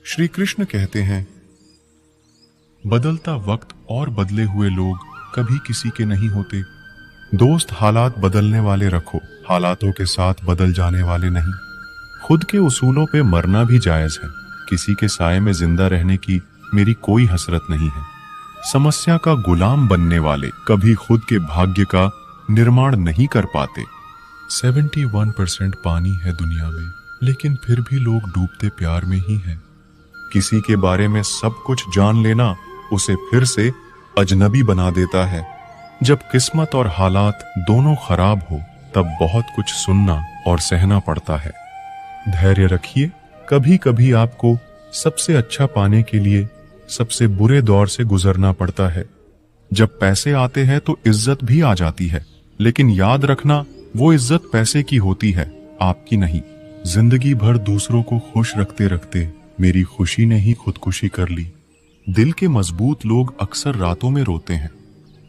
श्री कृष्ण कहते हैं, बदलता वक्त और बदले हुए लोग कभी किसी के नहीं होते। दोस्त हालात बदलने वाले रखो, हालातों के साथ बदल जाने वाले नहीं। खुद के उसूलों पे मरना भी जायज है, किसी के साए में जिंदा रहने की मेरी कोई हसरत नहीं है। समस्या का गुलाम बनने वाले कभी खुद के भाग्य का निर्माण नहीं कर पाते। 71% पानी है दुनिया में, लेकिन फिर भी लोग डूबते प्यार में ही हैं। किसी के बारे में सब कुछ जान लेना उसे फिर से अजनबी बना देता है। जब किस्मत और हालात दोनों खराब हो तब बहुत कुछ सुनना और सहना पड़ता है। धैर्य रखिए, कभी कभी आपको सबसे अच्छा पाने के लिए सबसे बुरे दौर से गुजरना पड़ता है। जब पैसे आते हैं तो इज्जत भी आ जाती है, लेकिन याद रखना वो इज्जत पैसे की होती है, आपकी नहीं। जिंदगी भर दूसरों को खुश रखते रखते मेरी खुशी ने ही खुदकुशी कर ली। दिल के मजबूत लोग अक्सर रातों में रोते हैं।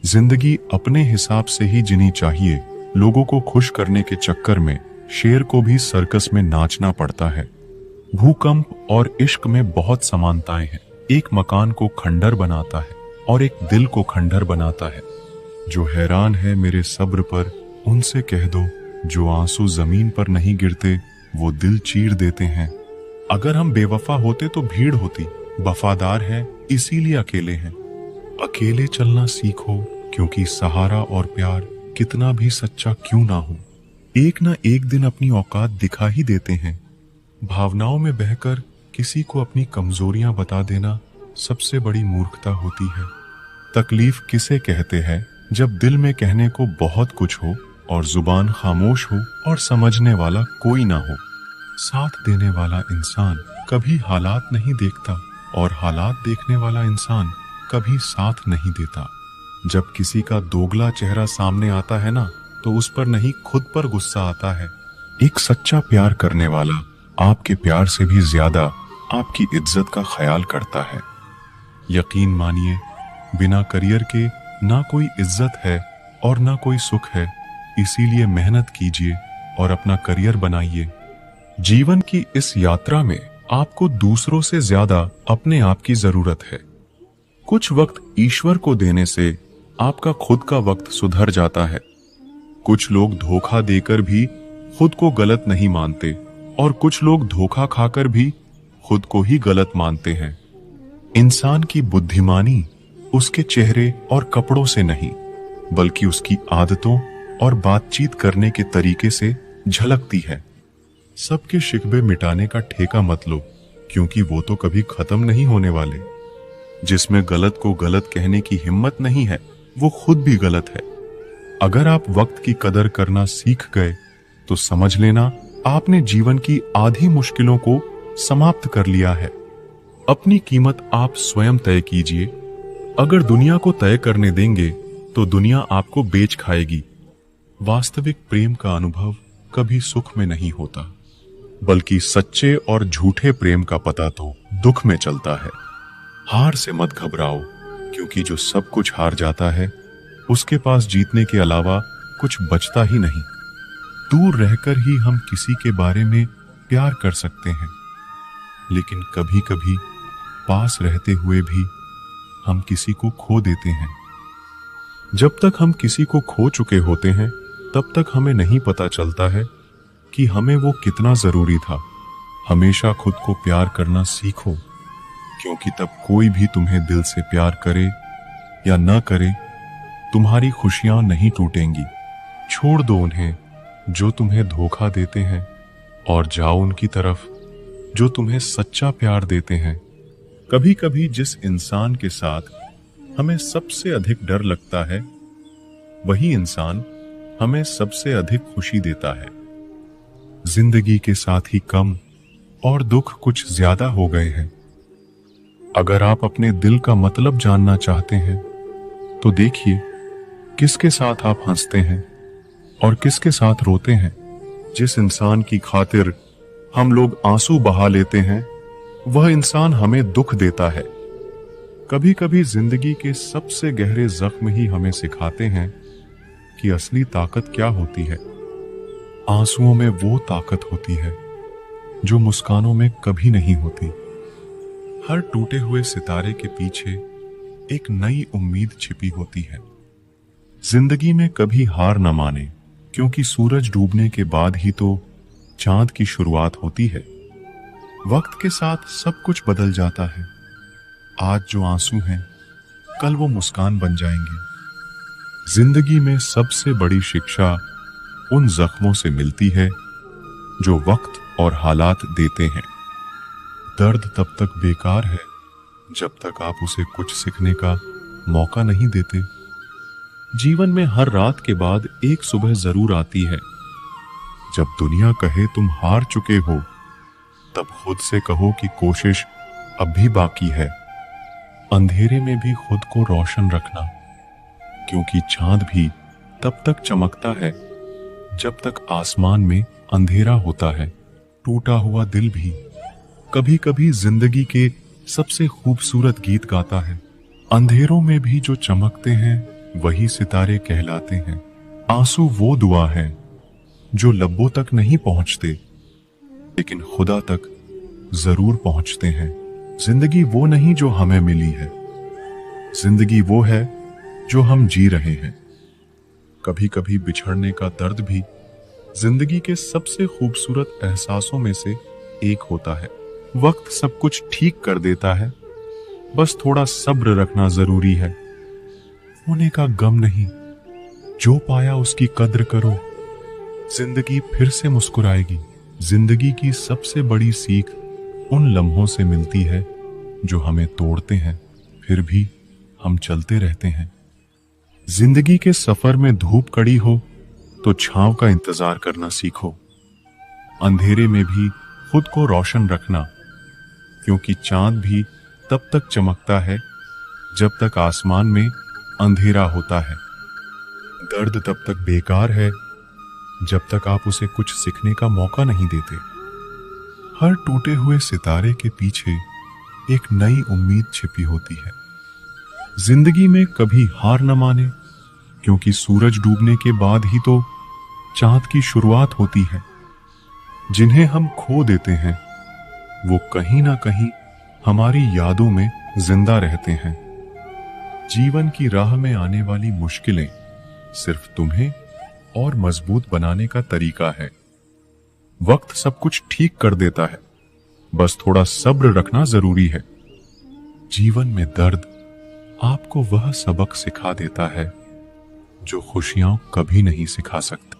जिंदगी अपने हिसाब से ही जीनी चाहिए। लोगों को खुश करने के चक्कर में शेर को भी सर्कस में नाचना पड़ता है। भूकंप और इश्क में बहुत समानताएं हैं। एक मकान को खंडर बनाता है और एक दिल को खंडर बनाता है। जो हैरान है मेरे सब्र पर, उनसे कह दो, जो आंसू जमीन पर नहीं गिरते वो दिल चीर देते हैं। अगर हम बेवफा होते तो भीड़ होती, वफादार हैं इसीलिए अकेले हैं। अकेले चलना सीखो, क्योंकि सहारा और प्यार कितना भी सच्चा क्यों ना हो, एक ना एक दिन अपनी औकात दिखा ही देते हैं। भावनाओं में बहकर किसी को अपनी कमजोरियां बता देना सबसे बड़ी मूर्खता होती है। तकलीफ किसे कहते हैं जब दिल में कहने को बहुत कुछ हो और जुबान खामोश हो और समझने वाला कोई ना हो। साथ देने वाला इंसान कभी हालात नहीं देखता और हालात देखने वाला इंसान कभी साथ नहीं देता। जब किसी का दोगला चेहरा सामने आता है ना, तो उस पर नहीं खुद पर गुस्सा आता है। एक सच्चा प्यार करने वाला आपके प्यार से भी ज्यादा आपकी इज्जत का ख्याल करता है। यकीन मानिए, बिना करियर के ना कोई इज्जत है और ना कोई सुख है। इसीलिए मेहनत कीजिए और अपना करियर बनाइए। जीवन की इस यात्रा में आपको दूसरों से ज्यादा अपने आप की जरूरत है। कुछ वक्त ईश्वर को देने से आपका खुद का वक्त सुधर जाता है। कुछ लोग धोखा देकर भी खुद को गलत नहीं मानते और कुछ लोग धोखा खाकर भी खुद को ही गलत मानते हैं। इंसान की बुद्धिमानी उसके चेहरे और कपड़ों से नहीं, बल्कि उसकी आदतों और बातचीत करने के तरीके से झलकती है। सबके शिकवे मिटाने का ठेका मत लो, क्योंकि वो तो कभी खत्म नहीं होने वाले। जिसमें गलत को गलत कहने की हिम्मत नहीं है, वो खुद भी गलत है। अगर आप वक्त की कदर करना सीख गए तो समझ लेना आपने जीवन की आधी मुश्किलों को समाप्त कर लिया है। अपनी कीमत आप स्वयं तय कीजिए। अगर दुनिया को तय करने देंगे तो दुनिया आपको बेच खाएगी। वास्तविक प्रेम का अनुभव कभी सुख में नहीं होता, बल्कि सच्चे और झूठे प्रेम का पता तो दुख में चलता है। हार से मत घबराओ, क्योंकि जो सब कुछ हार जाता है उसके पास जीतने के अलावा कुछ बचता ही नहीं। दूर रहकर ही हम किसी के बारे में प्यार कर सकते हैं, लेकिन कभी कभी पास रहते हुए भी हम किसी को खो देते हैं। जब तक हम किसी को खो चुके होते हैं, तब तक हमें नहीं पता चलता है कि हमें वो कितना जरूरी था। हमेशा खुद को प्यार करना सीखो, क्योंकि तब कोई भी तुम्हें दिल से प्यार करे या न करे, तुम्हारी खुशियां नहीं टूटेंगी। छोड़ दो उन्हें जो तुम्हें धोखा देते हैं और जाओ उनकी तरफ जो तुम्हें सच्चा प्यार देते हैं। कभी कभी जिस इंसान के साथ हमें सबसे अधिक डर लगता है, वही इंसान हमें सबसे अधिक खुशी देता है। जिंदगी के साथ ही कम और दुख कुछ ज्यादा हो गए हैं। अगर आप अपने दिल का मतलब जानना चाहते हैं तो देखिए किसके साथ आप हंसते हैं और किसके साथ रोते हैं। जिस इंसान की खातिर हम लोग आंसू बहा लेते हैं, वह इंसान हमें दुख देता है। कभी कभी जिंदगी के सबसे गहरे जख्म ही हमें सिखाते हैं कि असली ताकत क्या होती है। आंसुओं में वो ताकत होती है जो मुस्कानों में कभी नहीं होती। हर टूटे हुए सितारे के पीछे एक नई उम्मीद छिपी होती है। जिंदगी में कभी हार न माने, क्योंकि सूरज डूबने के बाद ही तो चांद की शुरुआत होती है। वक्त के साथ सब कुछ बदल जाता है। आज जो आंसू हैं, कल वो मुस्कान बन जाएंगे। जिंदगी में सबसे बड़ी शिक्षा उन जख्मों से मिलती है जो वक्त और हालात देते हैं। दर्द तब तक बेकार है जब तक आप उसे कुछ सीखने का मौका नहीं देते। जीवन में हर रात के बाद एक सुबह जरूर आती है। जब दुनिया कहे तुम हार चुके हो, तब खुद से कहो कि कोशिश अब भी बाकी है। अंधेरे में भी खुद को रोशन रखना, क्योंकि चांद भी तब तक चमकता है जब तक आसमान में अंधेरा होता है। टूटा हुआ दिल भी कभी कभी जिंदगी के सबसे खूबसूरत गीत गाता है। अंधेरों में भी जो चमकते हैं वही सितारे कहलाते हैं। आंसू वो दुआ है जो लब्बों तक नहीं पहुंचते, लेकिन खुदा तक जरूर पहुंचते हैं। जिंदगी वो नहीं जो हमें मिली है, जिंदगी वो है जो हम जी रहे हैं। कभी कभी बिछड़ने का दर्द भी जिंदगी के सबसे खूबसूरत एहसासों में से एक होता है। वक्त सब कुछ ठीक कर देता है, बस थोड़ा सब्र रखना जरूरी है। होने का गम नहीं, जो पाया उसकी कद्र करो। जिंदगी फिर से मुस्कुराएगी। जिंदगी की सबसे बड़ी सीख उन लम्हों से मिलती है जो हमें तोड़ते हैं, फिर भी हम चलते रहते हैं। जिंदगी के सफर में धूप कड़ी हो तो छांव का इंतजार करना सीखो। अंधेरे में भी खुद को रोशन रखना, क्योंकि चांद भी तब तक चमकता है जब तक आसमान में अंधेरा होता है। दर्द तब तक बेकार है जब तक आप उसे कुछ सीखने का मौका नहीं देते। हर टूटे हुए सितारे के पीछे एक नई उम्मीद छिपी होती है। जिंदगी में कभी हार न माने, क्योंकि सूरज डूबने के बाद ही तो चांद की शुरुआत होती है। जिन्हें हम खो देते हैं वो कहीं ना कहीं हमारी यादों में जिंदा रहते हैं। जीवन की राह में आने वाली मुश्किलें सिर्फ तुम्हें और मजबूत बनाने का तरीका है। वक्त सब कुछ ठीक कर देता है, बस थोड़ा सब्र रखना जरूरी है। जीवन में दर्द आपको वह सबक सिखा देता है जो खुशियां कभी नहीं सिखा सकती।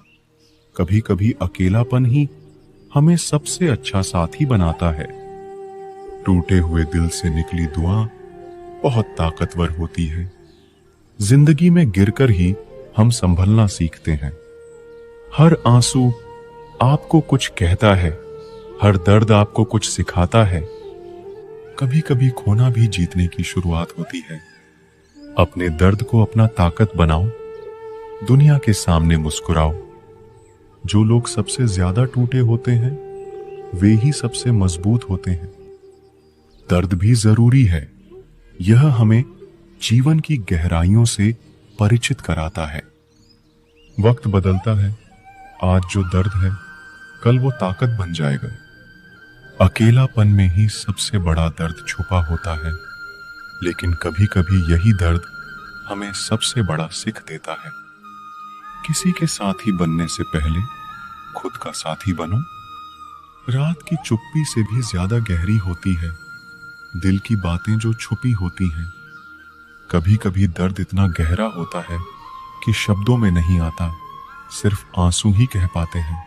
कभी कभी अकेलापन ही हमें सबसे अच्छा साथी बनाता है। टूटे हुए दिल से निकली दुआ बहुत ताकतवर होती है। जिंदगी में गिरकर ही हम संभलना सीखते हैं। हर आंसू आपको कुछ कहता है, हर दर्द आपको कुछ सिखाता है। कभी कभी खोना भी जीतने की शुरुआत होती है। अपने दर्द को अपना ताकत बनाओ, दुनिया के सामने मुस्कुराओ। जो लोग सबसे ज्यादा टूटे होते हैं वे ही सबसे मजबूत होते हैं। दर्द भी जरूरी है, यह हमें जीवन की गहराइयों से परिचित कराता है। वक्त बदलता है, आज जो दर्द है कल वो ताकत बन जाएगा। अकेलापन में ही सबसे बड़ा दर्द छुपा होता है, लेकिन कभी कभी यही दर्द हमें सबसे बड़ा सीख देता है। किसी के साथी बनने से पहले खुद का साथी बनो। रात की चुप्पी से भी ज्यादा गहरी होती है दिल की बातें जो छुपी होती हैं। कभी कभी दर्द इतना गहरा होता है कि शब्दों में नहीं आता, सिर्फ आंसू ही कह पाते हैं।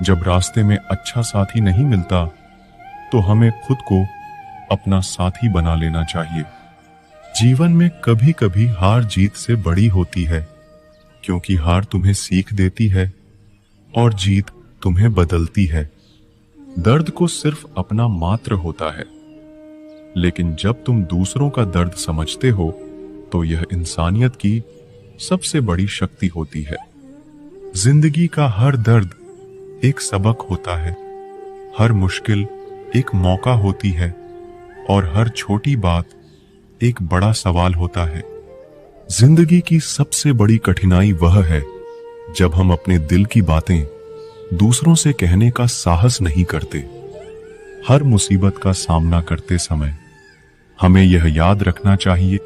जब रास्ते में अच्छा साथी नहीं मिलता तो हमें खुद को अपना साथी बना लेना चाहिए। जीवन में कभी कभी हार जीत से बड़ी होती है, क्योंकि हार तुम्हें सीख देती है और जीत तुम्हें बदलती है। दर्द को सिर्फ अपना मात्र होता है, लेकिन जब तुम दूसरों का दर्द समझते हो तो यह इंसानियत की सबसे बड़ी शक्ति होती है। जिंदगी का हर दर्द एक सबक होता है, हर मुश्किल एक मौका होती है और हर छोटी बात एक बड़ा सवाल होता है। जिंदगी की सबसे बड़ी कठिनाई वह है जब हम अपने दिल की बातें दूसरों से कहने का साहस नहीं करते। हर मुसीबत का सामना करते समय हमें यह याद रखना चाहिए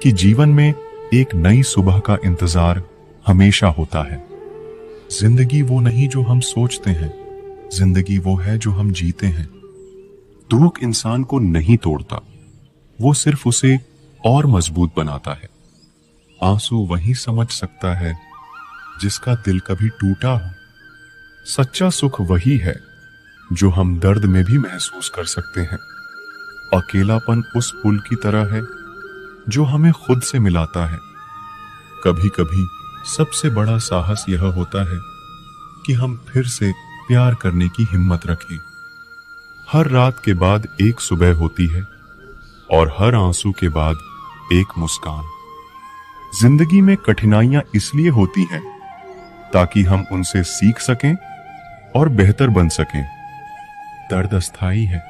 कि जीवन में एक नई सुबह का इंतजार हमेशा होता है। जिंदगी वो नहीं जो हम सोचते हैं, जिंदगी वो है जो हम जीते हैं। दुख इंसान को नहीं तोड़ता, वो सिर्फ उसे और मजबूत बनाता है। आंसू वही समझ सकता है जिसका दिल कभी टूटा हो। सच्चा सुख वही है जो हम दर्द में भी महसूस कर सकते हैं। अकेलापन उस पुल की तरह है जो हमें खुद से मिलाता है। कभी कभी सबसे बड़ा साहस यह होता है कि हम फिर से प्यार करने की हिम्मत रखें। हर रात के बाद एक सुबह होती है और हर आंसू के बाद एक मुस्कान। जिंदगी में कठिनाइयां इसलिए होती हैं ताकि हम उनसे सीख सकें और बेहतर बन सकें। दर्द अस्थाई है,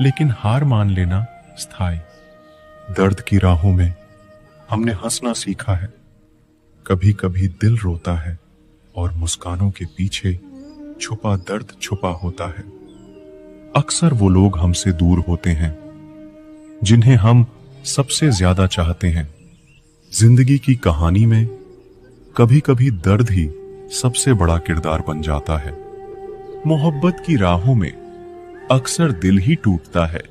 लेकिन हार मान लेना स्थायी। दर्द की राहों में हमने हंसना सीखा है। कभी कभी दिल रोता है और मुस्कानों के पीछे छुपा दर्द छुपा होता है। अक्सर वो लोग हमसे दूर होते हैं जिन्हें हम सबसे ज्यादा चाहते हैं। जिंदगी की कहानी में कभी कभी दर्द ही सबसे बड़ा किरदार बन जाता है। मोहब्बत की राहों में अक्सर दिल ही टूटता है।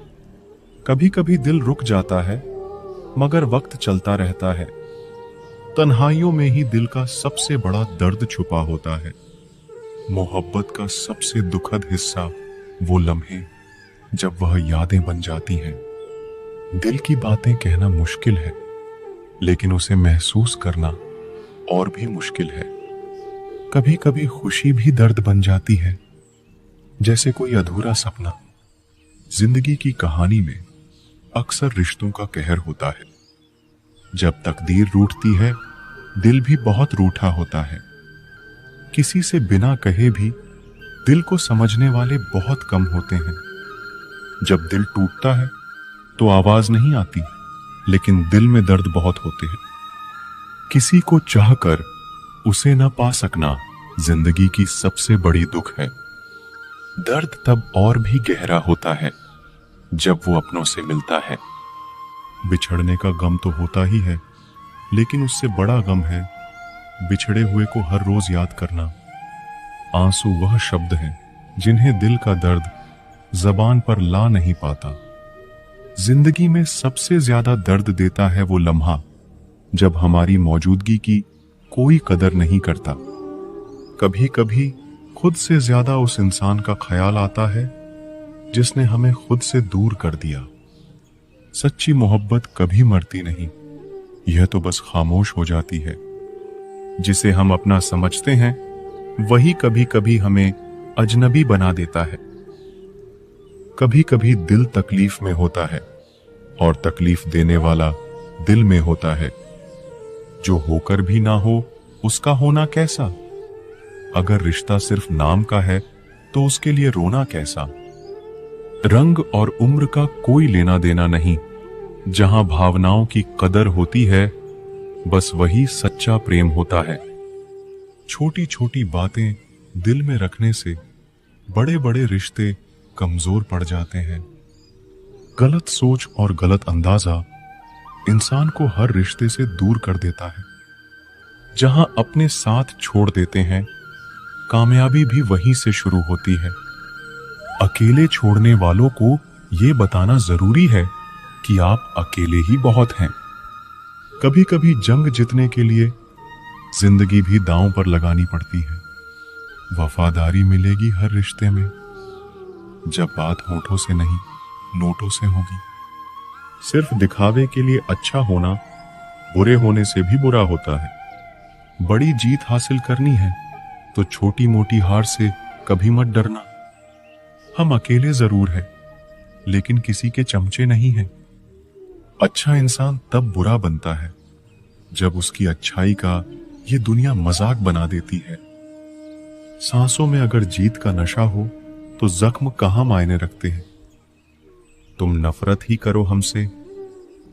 कभी कभी दिल रुक जाता है, मगर वक्त चलता रहता है। तन्हाइयों में ही दिल का सबसे बड़ा दर्द छुपा होता है। मोहब्बत का सबसे दुखद हिस्सा वो लम्हे जब वह यादें बन जाती हैं। दिल की बातें कहना मुश्किल है, लेकिन उसे महसूस करना और भी मुश्किल है। कभी कभी खुशी भी दर्द बन जाती है, जैसे कोई अधूरा सपना। जिंदगी की कहानी में अक्सर रिश्तों का कहर होता है। जब तकदीर रूठती है, दिल भी बहुत रूठा होता है। किसी से बिना कहे भी दिल को समझने वाले बहुत कम होते हैं। जब दिल टूटता है तो आवाज नहीं आती, लेकिन दिल में दर्द बहुत होते हैं। किसी को चाहकर उसे न पा सकना जिंदगी की सबसे बड़ी दुख है। दर्द तब और भी गहरा होता है जब वो अपनों से मिलता है। बिछड़ने का गम तो होता ही है, लेकिन उससे बड़ा गम है बिछड़े हुए को हर रोज याद करना। आंसू वह शब्द हैं जिन्हें दिल का दर्द जबान पर ला नहीं पाता। जिंदगी में सबसे ज्यादा दर्द देता है वो लम्हा जब हमारी मौजूदगी की कोई कदर नहीं करता। कभी कभी खुद से ज्यादा उस इंसान का ख्याल आता है जिसने हमें खुद से दूर कर दिया। सच्ची मोहब्बत कभी मरती नहीं, यह तो बस खामोश हो जाती है। जिसे हम अपना समझते हैं वही कभी कभी हमें अजनबी बना देता है। कभी कभी दिल तकलीफ में होता है और तकलीफ देने वाला दिल में होता है। जो होकर भी ना हो उसका होना कैसा। अगर रिश्ता सिर्फ नाम का है तो उसके लिए रोना कैसा। रंग और उम्र का कोई लेना देना नहीं। जहां भावनाओं की कदर होती है, बस वही सच्चा प्रेम होता है। छोटी छोटी बातें दिल में रखने से बड़े बड़े रिश्ते कमजोर पड़ जाते हैं। गलत सोच और गलत अंदाजा इंसान को हर रिश्ते से दूर कर देता है। जहां अपने साथ छोड़ देते हैं, कामयाबी भी वहीं से शुरू होती है। अकेले छोड़ने वालों को यह बताना जरूरी है कि आप अकेले ही बहुत हैं। कभी कभी जंग जीतने के लिए जिंदगी भी दांव पर लगानी पड़ती है। वफादारी मिलेगी हर रिश्ते में, जब बात होठों से नहीं नोटों से होगी। सिर्फ दिखावे के लिए अच्छा होना बुरे होने से भी बुरा होता है। बड़ी जीत हासिल करनी है तो छोटी मोटी हार से कभी मत डरना। हम अकेले जरूर हैं, लेकिन किसी के चमचे नहीं हैं। अच्छा इंसान तब बुरा बनता है जब उसकी अच्छाई का ये दुनिया मजाक बना देती है। सांसों में अगर जीत का नशा हो तो जख्म कहां मायने रखते हैं। तुम नफरत ही करो हमसे,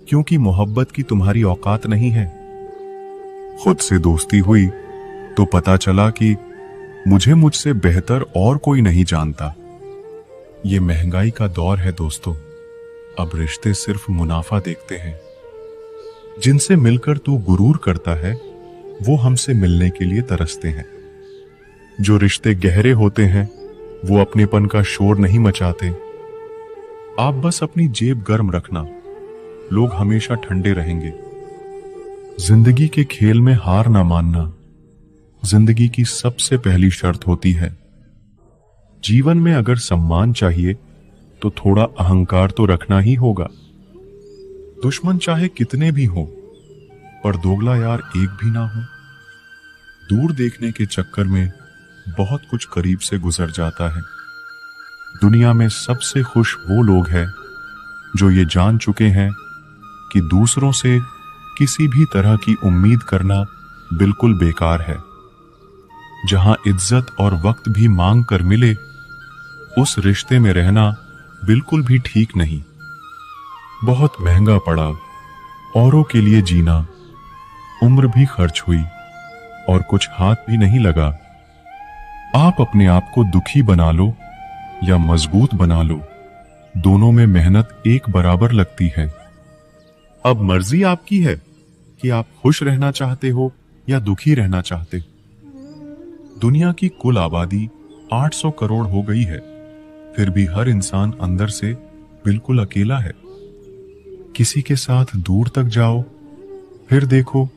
क्योंकि मोहब्बत की तुम्हारी औकात नहीं है। खुद से दोस्ती हुई तो पता चला कि मुझे मुझसे बेहतर और कोई नहीं जानता। ये महंगाई का दौर है दोस्तों। अब रिश्ते सिर्फ मुनाफा देखते हैं। जिनसे मिलकर तू गुरूर करता है वो हमसे मिलने के लिए तरसते हैं। जो रिश्ते गहरे होते हैं वो अपनेपन का शोर नहीं मचाते। आप बस अपनी जेब गर्म रखना, लोग हमेशा ठंडे रहेंगे। जिंदगी के खेल में हार ना मानना जिंदगी की सबसे पहली शर्त होती है। जीवन में अगर सम्मान चाहिए तो थोड़ा अहंकार तो रखना ही होगा। दुश्मन चाहे कितने भी हो पर दोगला यार एक भी ना हो। दूर देखने के चक्कर में बहुत कुछ करीब से गुजर जाता है। दुनिया में सबसे खुश वो लोग हैं जो ये जान चुके हैं कि दूसरों से किसी भी तरह की उम्मीद करना बिल्कुल बेकार है। जहां इज्जत और वक्त भी मांग कर मिले उस रिश्ते में रहना बिल्कुल भी ठीक नहीं। बहुत महंगा पड़ा औरों के लिए जीना, उम्र भी खर्च हुई और कुछ हाथ भी नहीं लगा। आप अपने आप को दुखी बना लो या मजबूत बना लो, दोनों में मेहनत एक बराबर लगती है। अब मर्जी आपकी है कि आप खुश रहना चाहते हो या दुखी रहना चाहते। दुनिया की कुल आबादी 800 करोड़ हो गई है, फिर भी हर इंसान अंदर से बिल्कुल अकेला है। किसी के साथ दूर तक जाओ, फिर देखो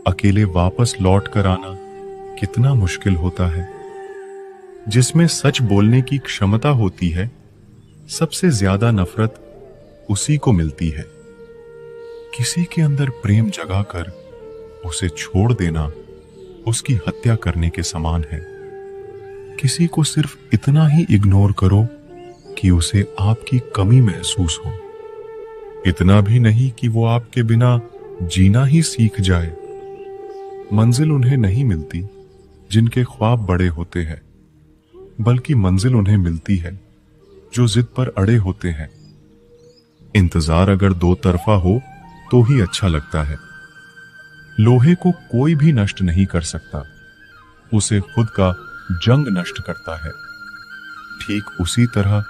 अकेले वापस लौट कर आना कितना मुश्किल होता है। जिसमें सच बोलने की क्षमता होती है, सबसे ज्यादा नफरत उसी को मिलती है। किसी के अंदर प्रेम जगाकर उसे छोड़ देना उसकी हत्या करने के समान है। किसी को सिर्फ इतना ही इग्नोर करो कि उसे आपकी कमी महसूस हो, इतना भी नहीं कि वो आपके बिना जीना ही सीख जाए। मंजिल उन्हें नहीं मिलती जिनके ख्वाब बड़े होते हैं, बल्कि मंजिल उन्हें मिलती है जो जिद पर अड़े होते हैं। इंतजार अगर दो तरफा हो तो ही अच्छा लगता है। लोहे को कोई भी नष्ट नहीं कर सकता, उसे खुद का जंग नष्ट करता है। ठीक उसी तरह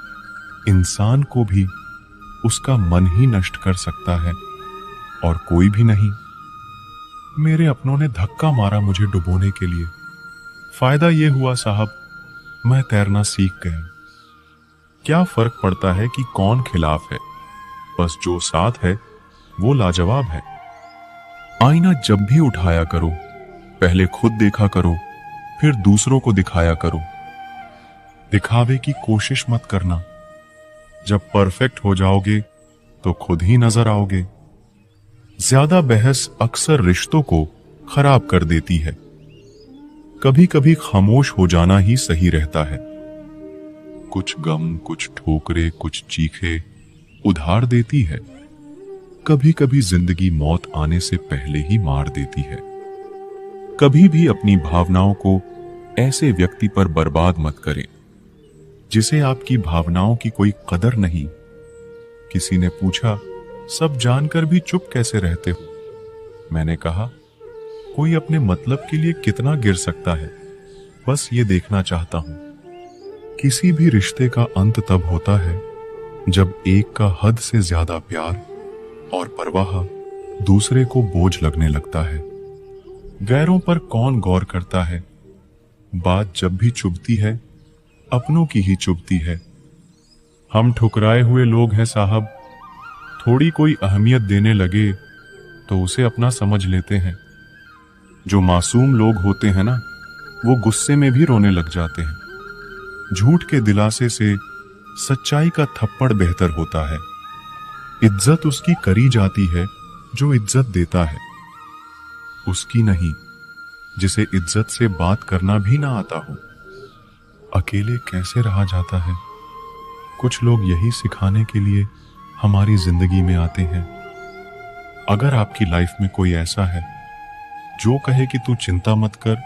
इंसान को भी उसका मन ही नष्ट कर सकता है और कोई भी नहीं। मेरे अपनों ने धक्का मारा मुझे डुबोने के लिए। फायदा यह हुआ साहब, मैं तैरना सीख गया। क्या फर्क पड़ता है कि कौन खिलाफ है, बस जो साथ है वो लाजवाब है। आईना जब भी उठाया करो, पहले खुद देखा करो, फिर दूसरों को दिखाया करो। दिखावे की कोशिश मत करना। जब परफेक्ट हो जाओगे तो खुद ही नजर आओगे। ज्यादा बहस अक्सर रिश्तों को खराब कर देती है। कभी कभी खामोश हो जाना ही सही रहता है। कुछ गम, कुछ ठोकरे, कुछ चीखे उधार देती है। कभी कभी जिंदगी मौत आने से पहले ही मार देती है। कभी भी अपनी भावनाओं को ऐसे व्यक्ति पर बर्बाद मत करें जिसे आपकी भावनाओं की कोई कदर नहीं। किसी ने पूछा, सब जानकर भी चुप कैसे रहते हो? मैंने कहा, कोई अपने मतलब के लिए कितना गिर सकता है, बस ये देखना चाहता हूं। किसी भी रिश्ते का अंत तब होता है जब एक का हद से ज्यादा प्यार और परवाह दूसरे को बोझ लगने लगता है। गैरों पर कौन गौर करता है? बात जब भी चुभती है अपनों की ही चुभती है। हम ठुकराए हुए लोग हैं साहब। थोड़ी कोई अहमियत देने लगे तो उसे अपना समझ लेते हैं। जो मासूम लोग होते हैं ना, वो गुस्से में भी रोने लग जाते हैं। झूठ के दिलासे से सच्चाई का थप्पड़ बेहतर होता है। इज्जत उसकी करी जाती है जो इज्जत देता है, उसकी नहीं जिसे इज्जत से बात करना भी ना आता हो। अकेले कैसे रहा जाता है? कुछ लोग यही सिखाने के लिए हमारी जिंदगी में आते हैं। अगर आपकी लाइफ में कोई ऐसा है जो कहे कि तू चिंता मत कर,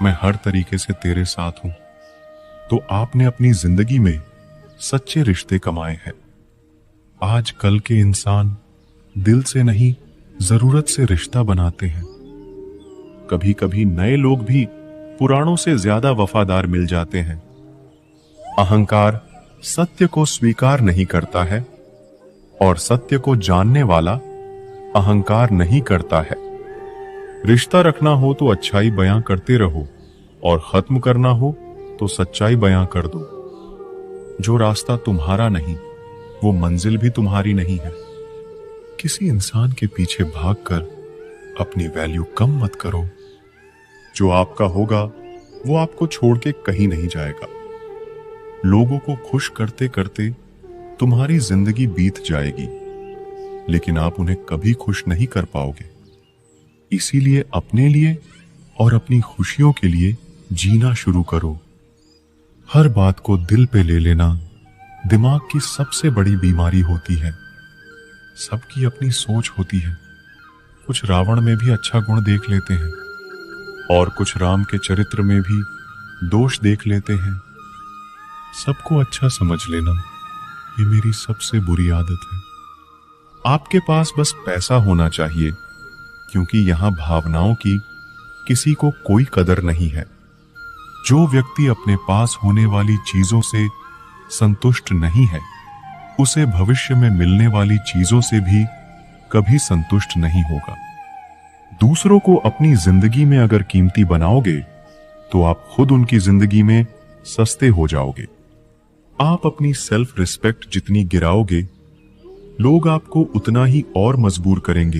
मैं हर तरीके से तेरे साथ हूं, तो आपने अपनी जिंदगी में सच्चे रिश्ते कमाए हैं। आज कल के इंसान दिल से नहीं, जरूरत से रिश्ता बनाते हैं। कभी कभी नए लोग भी पुराणों से ज्यादा वफादार मिल जाते हैं। अहंकार सत्य को स्वीकार नहीं करता है और सत्य को जानने वाला अहंकार नहीं करता है। रिश्ता रखना हो तो अच्छाई बयां करते रहो और खत्म करना हो तो सच्चाई बयां कर दो। जो रास्ता तुम्हारा नहीं वो मंजिल भी तुम्हारी नहीं है। किसी इंसान के पीछे भागकर अपनी वैल्यू कम मत करो। जो आपका होगा वो आपको छोड़ के कहीं नहीं जाएगा। लोगों को खुश करते करते तुम्हारी जिंदगी बीत जाएगी, लेकिन आप उन्हें कभी खुश नहीं कर पाओगे। इसीलिए अपने लिए और अपनी खुशियों के लिए जीना शुरू करो। हर बात को दिल पे ले लेना दिमाग की सबसे बड़ी बीमारी होती है। सबकी अपनी सोच होती है। कुछ रावण में भी अच्छा गुण देख लेते हैं और कुछ राम के चरित्र में भी दोष देख लेते हैं। सबको अच्छा समझ लेना ये मेरी सबसे बुरी आदत है। आपके पास बस पैसा होना चाहिए, क्योंकि यहां भावनाओं की किसी को कोई कदर नहीं है। जो व्यक्ति अपने पास होने वाली चीजों से संतुष्ट नहीं है, उसे भविष्य में मिलने वाली चीजों से भी कभी संतुष्ट नहीं होगा। दूसरों को अपनी जिंदगी में अगर कीमती बनाओगे तो आप खुद उनकी जिंदगी में सस्ते हो जाओगे। आप अपनी सेल्फ रिस्पेक्ट जितनी गिराओगे, लोग आपको उतना ही और मजबूर करेंगे।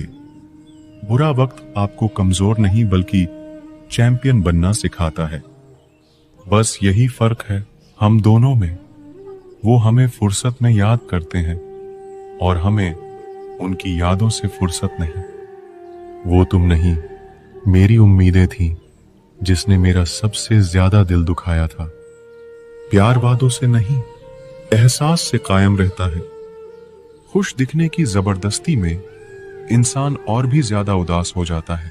बुरा वक्त आपको कमजोर नहीं बल्कि चैंपियन बनना सिखाता है। बस यही फर्क है हम दोनों में। वो हमें फुर्सत में याद करते हैं और हमें उनकी यादों से फुर्सत नहीं। वो तुम नहीं, मेरी उम्मीदें थीं जिसने मेरा सबसे ज्यादा दिल दुखाया था। प्यार वादों से नहीं, एहसास से कायम रहता है। खुश दिखने की जबरदस्ती में इंसान और भी ज्यादा उदास हो जाता है।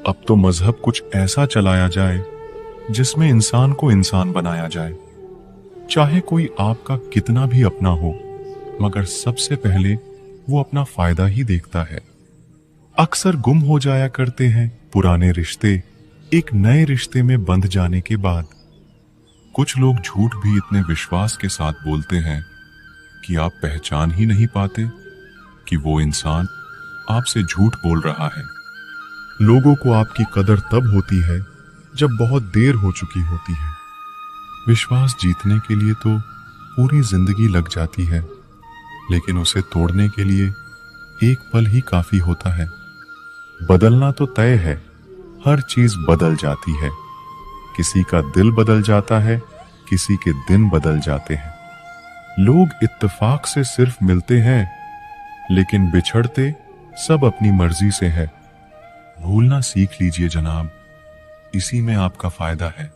अब तो मजहब कुछ ऐसा चलाया जाए जिसमें इंसान को इंसान बनाया जाए। चाहे कोई आपका कितना भी अपना हो, मगर सबसे पहले वो अपना फायदा ही देखता है। अक्सर गुम हो जाया करते हैं पुराने रिश्ते एक नए रिश्ते में बंध जाने के बाद। कुछ लोग झूठ भी इतने विश्वास के साथ बोलते हैं कि आप पहचान ही नहीं पाते कि वो इंसान आपसे झूठ बोल रहा है। लोगों को आपकी कदर तब होती है जब बहुत देर हो चुकी होती है। विश्वास जीतने के लिए तो पूरी जिंदगी लग जाती है, लेकिन उसे तोड़ने के लिए एक पल ही काफी होता है। बदलना तो तय है, हर चीज बदल जाती है। किसी का दिल बदल जाता है, किसी के दिन बदल जाते हैं। लोग इत्तेफाक से सिर्फ मिलते हैं, लेकिन बिछड़ते सब अपनी मर्जी से है। भूलना सीख लीजिए जनाब, इसी में आपका फायदा है,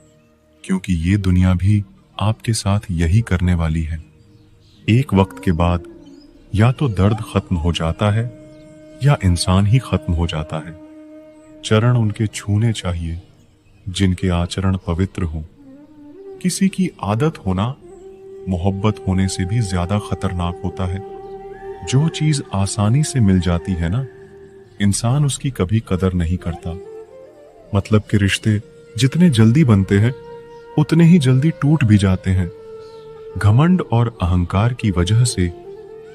क्योंकि ये दुनिया भी आपके साथ यही करने वाली है। एक वक्त के बाद या तो दर्द खत्म हो जाता है या इंसान ही खत्म हो जाता है। चरण उनके छूने चाहिए जिनके आचरण पवित्र हों। किसी की आदत होना मोहब्बत होने से भी ज्यादा खतरनाक होता है। जो चीज आसानी से मिल जाती है ना, इंसान उसकी कभी कदर नहीं करता। मतलब के रिश्ते जितने जल्दी बनते हैं उतने ही जल्दी टूट भी जाते हैं। घमंड और अहंकार की वजह से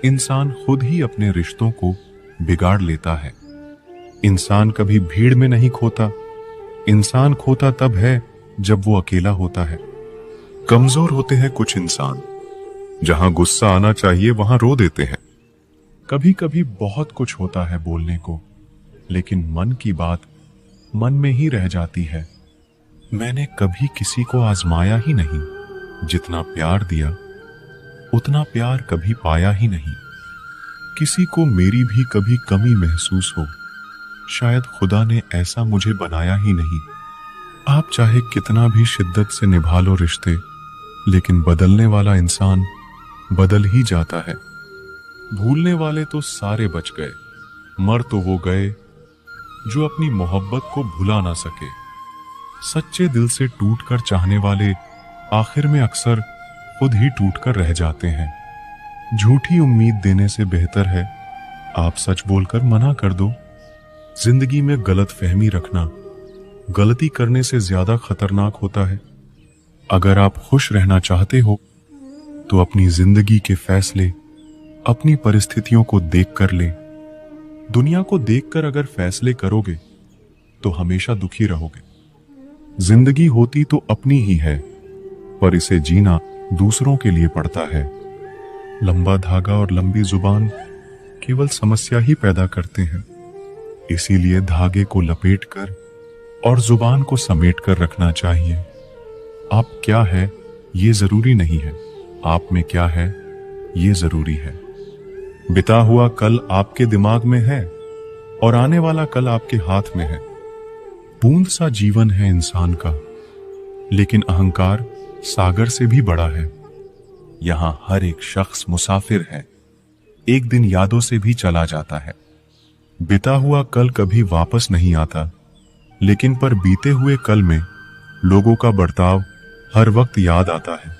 इंसान खुद ही अपने रिश्तों को बिगाड़ लेता है। इंसान कभी भीड़ में नहीं खोता। इंसान खोता तब है जब वो अकेला होता है। कमजोर होते हैं कुछ इंसान, जहां गुस्सा आना चाहिए वहां रो देते हैं। कभी कभी बहुत कुछ होता है बोलने को, लेकिन मन की बात मन में ही रह जाती है। मैंने कभी किसी को आजमाया ही नहीं। जितना प्यार दिया उतना प्यार कभी पाया ही नहीं। किसी को मेरी भी कभी कमी महसूस हो, शायद खुदा ने ऐसा मुझे बनाया ही नहीं। आप चाहे कितना भी शिद्दत से निभा लो रिश्ते, लेकिन बदलने वाला इंसान बदल ही जाता है। भूलने वाले तो सारे बच गए, मर तो वो गए जो अपनी मोहब्बत को भुला ना सके। सच्चे दिल से टूटकर चाहने वाले आखिर में अक्सर खुद ही टूटकर रह जाते हैं। झूठी उम्मीद देने से बेहतर है आप सच बोलकर मना कर दो। जिंदगी में गलत फहमी रखना गलती करने से ज्यादा खतरनाक होता है। अगर आप खुश रहना चाहते हो तो अपनी जिंदगी के फैसले अपनी परिस्थितियों को देख कर ले। दुनिया को देखकर अगर फैसले करोगे तो हमेशा दुखी रहोगे। जिंदगी होती तो अपनी ही है, पर इसे जीना दूसरों के लिए पड़ता है। लंबा धागा और लंबी जुबान केवल समस्या ही पैदा करते हैं। इसीलिए धागे को लपेटकर और जुबान को समेट कर रखना चाहिए। आप क्या है ये जरूरी नहीं है, आप में क्या है ये जरूरी है। बिता हुआ कल आपके दिमाग में है और आने वाला कल आपके हाथ में है। बूंद सा जीवन है इंसान का, लेकिन अहंकार सागर से भी बड़ा है। यहां हर एक शख्स मुसाफिर है, एक दिन यादों से भी चला जाता है। बिता हुआ कल कभी वापस नहीं आता, लेकिन पर बीते हुए कल में लोगों का बर्ताव हर वक्त याद आता है।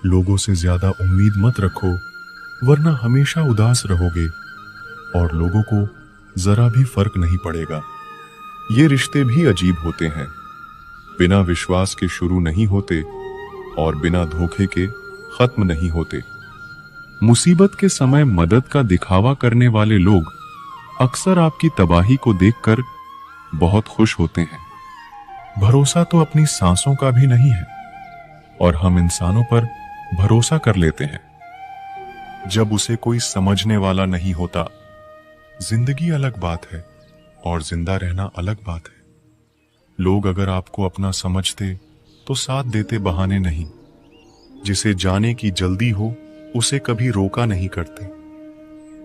लोगों से ज्यादा उम्मीद मत रखो, वरना हमेशा उदास रहोगे और लोगों को जरा भी फर्क नहीं पड़ेगा। ये रिश्ते भी अजीब होते हैं, बिना विश्वास के शुरू नहीं होते और बिना धोखे के खत्म नहीं होते। मुसीबत के समय मदद का दिखावा करने वाले लोग अक्सर आपकी तबाही को देखकर बहुत खुश होते हैं। भरोसा तो अपनी सांसों का भी नहीं है और हम इंसानों पर भरोसा कर लेते हैं जब उसे कोई समझने वाला नहीं होता। जिंदगी अलग बात है और जिंदा रहना अलग बात है। लोग अगर आपको अपना समझते तो साथ देते, बहाने नहीं। जिसे जाने की जल्दी हो उसे कभी रोका नहीं करते।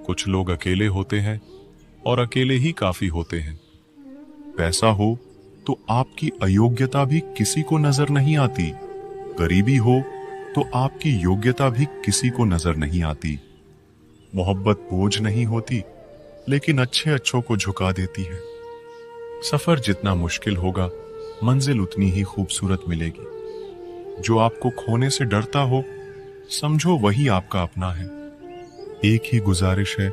कुछ लोग अकेले होते हैं और अकेले ही काफी होते हैं। पैसा हो तो आपकी अयोग्यता भी किसी को नजर नहीं आती। गरीबी हो तो आपकी योग्यता भी किसी को नजर नहीं आती। मोहब्बत बोझ नहीं होती, लेकिन अच्छे अच्छों को झुका देती है। सफर जितना मुश्किल होगा, मंजिल उतनी ही खूबसूरत मिलेगी। जो आपको खोने से डरता हो, समझो वही आपका अपना है। एक ही गुजारिश है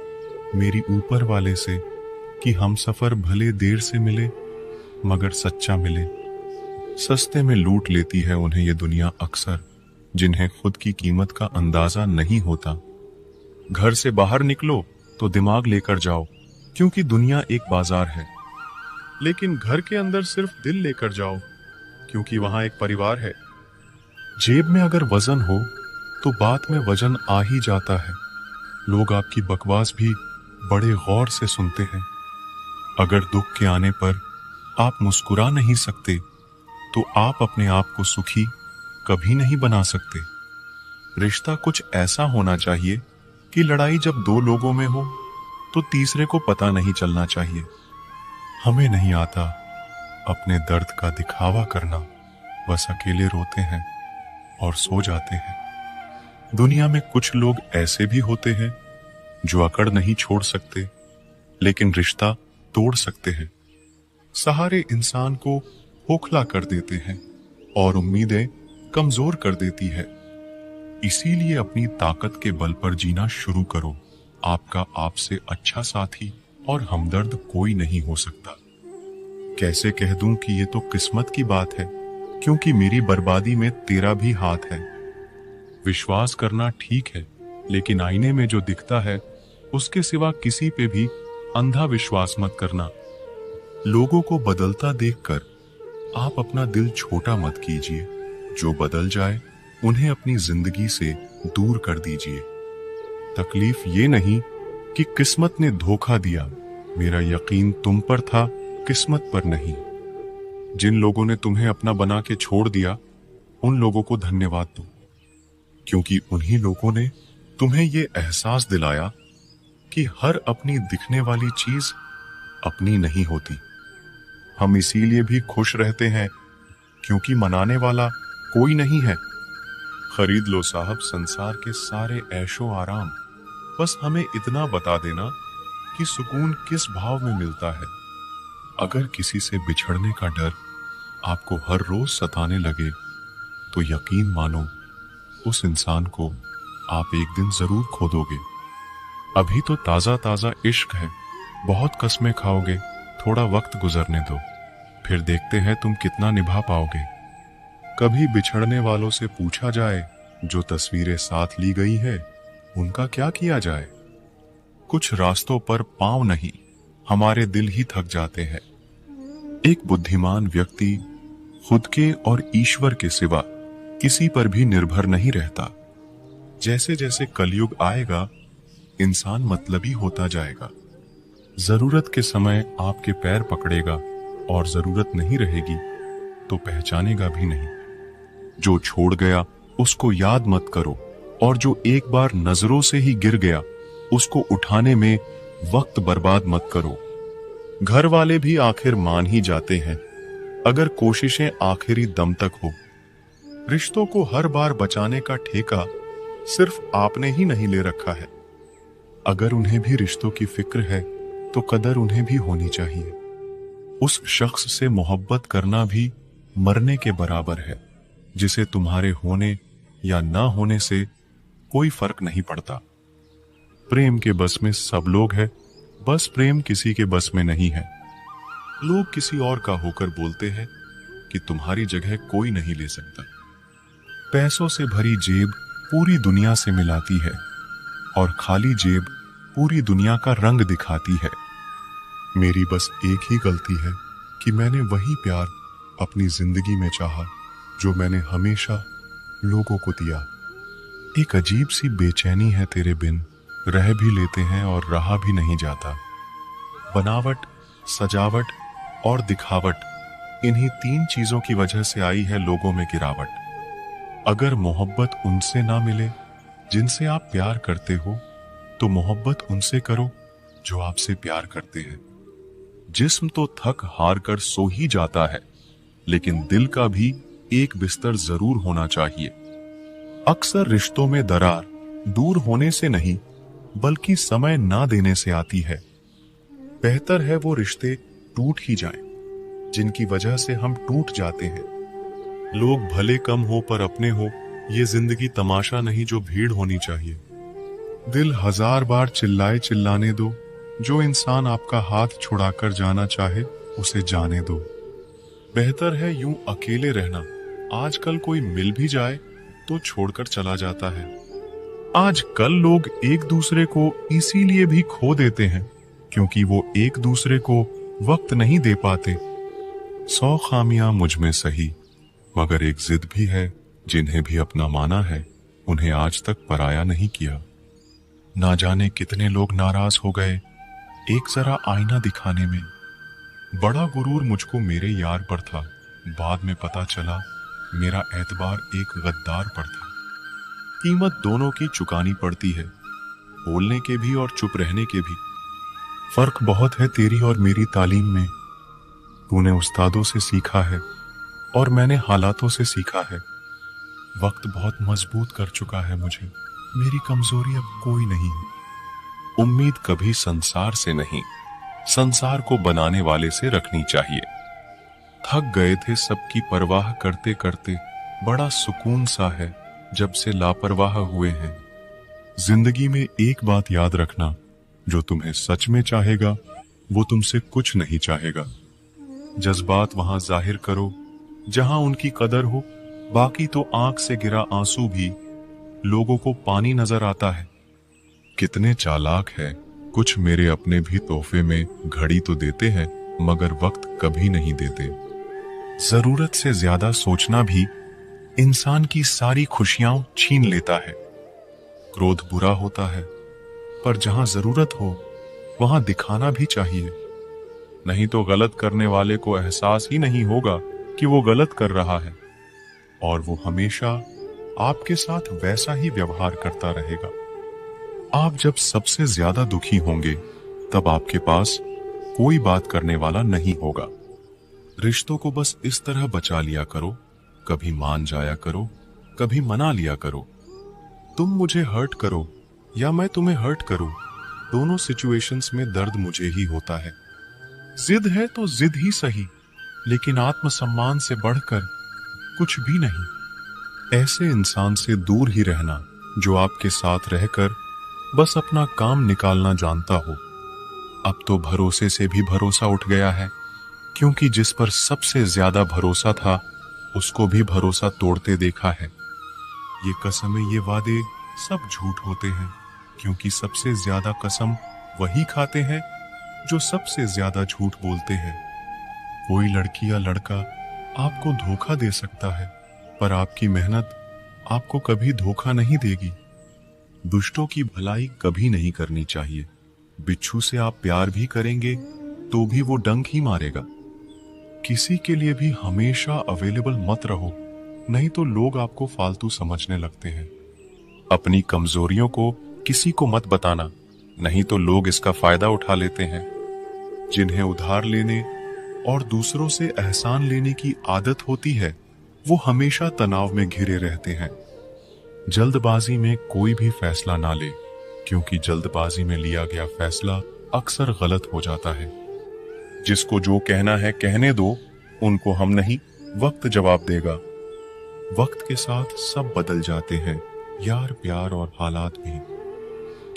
मेरी ऊपर वाले से कि हम सफर भले देर से मिले मगर सच्चा मिले। सस्ते में लूट लेती है उन्हें ये दुनिया अक्सर, जिन्हें खुद की कीमत का अंदाजा नहीं होता। घर से बाहर निकलो तो दिमाग लेकर जाओ, क्योंकि दुनिया एक बाजार है। लेकिन घर के अंदर सिर्फ दिल लेकर जाओ, क्योंकि वहां एक परिवार है। जेब में अगर वजन हो तो बात में वजन आ ही जाता है। लोग आपकी बकवास भी बड़े गौर से सुनते हैं। अगर दुख के आने पर आप मुस्कुरा नहीं सकते तो आप अपने आप को सुखी कभी नहीं बना सकते। रिश्ता कुछ ऐसा होना चाहिए कि लड़ाई जब दो लोगों में हो तो तीसरे को पता नहीं चलना चाहिए। हमें नहीं आता अपने दर्द का दिखावा करना, बस अकेले रोते हैं और सो जाते हैं। दुनिया में कुछ लोग ऐसे भी होते हैं जो अकड़ नहीं छोड़ सकते, लेकिन रिश्ता तोड़ सकते हैं। सहारे इंसान को खोखला कर देते हैं और उम्मीदें कमजोर कर देती है। इसीलिए अपनी ताकत के बल पर जीना शुरू करो। आपका आपसे अच्छा साथी और हमदर्द कोई नहीं हो सकता। कैसे कह दूं कि ये तो किस्मत की बात है, क्योंकि मेरी बर्बादी में तेरा भी हाथ है। विश्वास करना ठीक है, लेकिन आईने में जो दिखता है उसके सिवा किसी पे भी अंधा विश्वास मत करना। लोगों को बदलता देखकर आप अपना दिल छोटा मत कीजिए। जो बदल जाए उन्हें अपनी जिंदगी से दूर कर दीजिए। तकलीफ ये नहीं कि किस्मत ने धोखा दिया, मेरा यकीन तुम पर था, किस्मत पर नहीं। जिन लोगों ने तुम्हें अपना बना के छोड़ दिया, उन लोगों को धन्यवाद दो, क्योंकि उन्हीं लोगों ने तुम्हें ये एहसास दिलाया कि हर अपनी दिखने वाली चीज अपनी नहीं होती। हम इसीलिए भी खुश रहते हैं क्योंकि मनाने वाला कोई नहीं है। खरीद लो साहब संसार के सारे ऐशो आराम, बस हमें इतना बता देना कि सुकून किस भाव में मिलता है। अगर किसी से बिछड़ने का डर आपको हर रोज सताने लगे तो यकीन मानो उस इंसान को आप एक दिन जरूर खो दोगे। अभी तो ताजा ताजा इश्क है, बहुत कस्में खाओगे, थोड़ा वक्त गुजरने दो, फिर देखते हैं तुम कितना निभा पाओगे। कभी बिछड़ने वालों से पूछा जाए जो तस्वीरें साथ ली गई है, उनका क्या किया जाए? कुछ रास्तों पर पांव नहीं, हमारे दिल ही थक जाते हैं। एक बुद्धिमान व्यक्ति खुद के और ईश्वर के सिवा किसी पर भी निर्भर नहीं रहता। जैसे जैसे कलयुग आएगा, इंसान मतलबी होता जाएगा। जरूरत के समय आपके पैर पकड़ेगा और जरूरत नहीं रहेगी तो पहचानेगा भी नहीं। जो छोड़ गया उसको याद मत करो, और जो एक बार नजरों से ही गिर गया उसको उठाने में वक्त बर्बाद मत करो। घर वाले भी आखिर मान ही जाते हैं अगर कोशिशें आखिरी दम तक हो। रिश्तों को हर बार बचाने का ठेका सिर्फ आपने ही नहीं ले रखा है। अगर उन्हें भी रिश्तों की फिक्र है तो कदर उन्हें भी होनी चाहिए। उस शख्स से मोहब्बत करना भी मरने के बराबर है, जिसे तुम्हारे होने या ना होने से कोई फर्क नहीं पड़ता। प्रेम के बस में सब लोग हैं, बस प्रेम किसी के बस में नहीं है। लोग किसी और का होकर बोलते हैं कि तुम्हारी जगह कोई नहीं ले सकता। पैसों से भरी जेब पूरी दुनिया से मिलाती है और खाली जेब पूरी दुनिया का रंग दिखाती है। मेरी बस एक ही गलती है कि मैंने वही प्यार अपनी जिंदगी में चाहा जो मैंने हमेशा लोगों को दिया। एक अजीब सी बेचैनी है तेरे बिन, रह भी लेते हैं और रहा भी नहीं जाता। बनावट, सजावट और दिखावट, इन्हीं तीन चीजों की वजह से आई है लोगों में गिरावट। अगर मोहब्बत उनसे ना मिले जिनसे आप प्यार करते हो, तो मोहब्बत उनसे करो जो आपसे प्यार करते हैं। जिस्म तो थक हार कर सो ही जाता है, लेकिन दिल का भी एक बिस्तर जरूर होना चाहिए। अक्सर रिश्तों में दरार दूर होने से नहीं, बल्कि समय ना देने से आती है। बेहतर है वो रिश्ते टूट ही जाएं, जिनकी वजह से हम टूट जाते हैं। लोग भले कम हो पर अपने हो, ये जिंदगी तमाशा नहीं जो भीड़ होनी चाहिए। दिल हजार बार चिल्लाए चिल्लाने दो, जो इंसान आपका हाथ छुड़ाकर जाना चाहे उसे जाने दो। बेहतर है यूं अकेले रहना, आजकल कोई मिल भी जाए तो छोड़कर चला जाता है। आजकल लोग एक दूसरे को इसीलिए भी खो देते हैं क्योंकि वो एक दूसरे को वक्त नहीं दे पाते। 100 खामियां मुझ में सही, मगर एक जिद भी है, जिन्हें भी अपना माना है उन्हें आज तक पराया नहीं किया। ना जाने कितने लोग नाराज हो गए एक जरा आईना दिखाने में। बड़ा गुरूर मुझको मेरे यार पर था, बाद में पता चला मेरा एतबार एक गद्दार पर था। कीमत दोनों की चुकानी पड़ती है, बोलने के भी और चुप रहने के भी। फर्क बहुत है तेरी और मेरी तालीम में। तूने उस्तादों से सीखा है और मैंने हालातों से सीखा है। वक्त बहुत मजबूत कर चुका है मुझे, मेरी कमजोरी अब कोई नहीं है। उम्मीद कभी संसार से नहीं, संसार को बनाने वाले से रखनी चाहिए। थक गए थे सबकी परवाह करते करते, बड़ा सुकून सा है जब से लापरवाह हुए हैं। जिंदगी में एक बात याद रखना, जो तुम्हें सच में चाहेगा वो तुमसे कुछ नहीं चाहेगा। जज्बात वहां जाहिर करो जहां उनकी कदर हो, बाकी तो आंख से गिरा आंसू भी लोगों को पानी नजर आता है। कितने चालाक है, कुछ मेरे अपने भी तोहफे में घड़ी तो देते हैं मगर वक्त कभी नहीं देते। जरूरत से ज्यादा सोचना भी इंसान की सारी खुशियां छीन लेता है। क्रोध बुरा होता है, पर जहां जरूरत हो वहां दिखाना भी चाहिए, नहीं तो गलत करने वाले को एहसास ही नहीं होगा कि वो गलत कर रहा है, और वो हमेशा आपके साथ वैसा ही व्यवहार करता रहेगा। आप जब सबसे ज्यादा दुखी होंगे तब आपके पास कोई बात करने वाला नहीं होगा। रिश्तों को बस इस तरह बचा लिया करो, कभी मान जाया करो, कभी मना लिया करो। तुम मुझे हर्ट करो या मैं तुम्हें हर्ट करूं, दोनों सिचुएशंस में दर्द मुझे ही होता है। जिद है तो जिद ही सही, लेकिन आत्मसम्मान से बढ़कर कुछ भी नहीं। ऐसे इंसान से दूर ही रहना जो आपके साथ रहकर बस अपना काम निकालना जानता हो। अब तो भरोसे से भी भरोसा उठ गया है, क्योंकि जिस पर सबसे ज्यादा भरोसा था उसको भी भरोसा तोड़ते देखा है। ये कसमें, ये वादे सब झूठ होते हैं, क्योंकि सबसे ज्यादा कसम वही खाते हैं जो सबसे ज्यादा झूठ बोलते हैं। कोई लड़की या लड़का आपको धोखा दे सकता है, पर आपकी मेहनत आपको कभी धोखा नहीं देगी। दुष्टों की भलाई कभी नहीं करनी चाहिए। बिच्छू से आप प्यार भी करेंगे तो भी वो डंक ही मारेगा। किसी के लिए भी हमेशा अवेलेबल मत रहो, नहीं तो लोग आपको फालतू समझने लगते हैं। अपनी कमजोरियों को किसी को मत बताना, नहीं तो लोग इसका फायदा उठा लेते हैं। जिन्हें उधार लेने और दूसरों से एहसान लेने की आदत होती है, वो हमेशा तनाव में घिरे रहते हैं। जल्दबाजी में कोई भी फैसला ना ले, क्योंकि जल्दबाजी में लिया गया फैसला अक्सर गलत हो जाता है। जिसको जो कहना है कहने दो, उनको हम नहीं, वक्त जवाब देगा। वक्त के साथ सब बदल जाते हैं, यार, प्यार और हालात भी।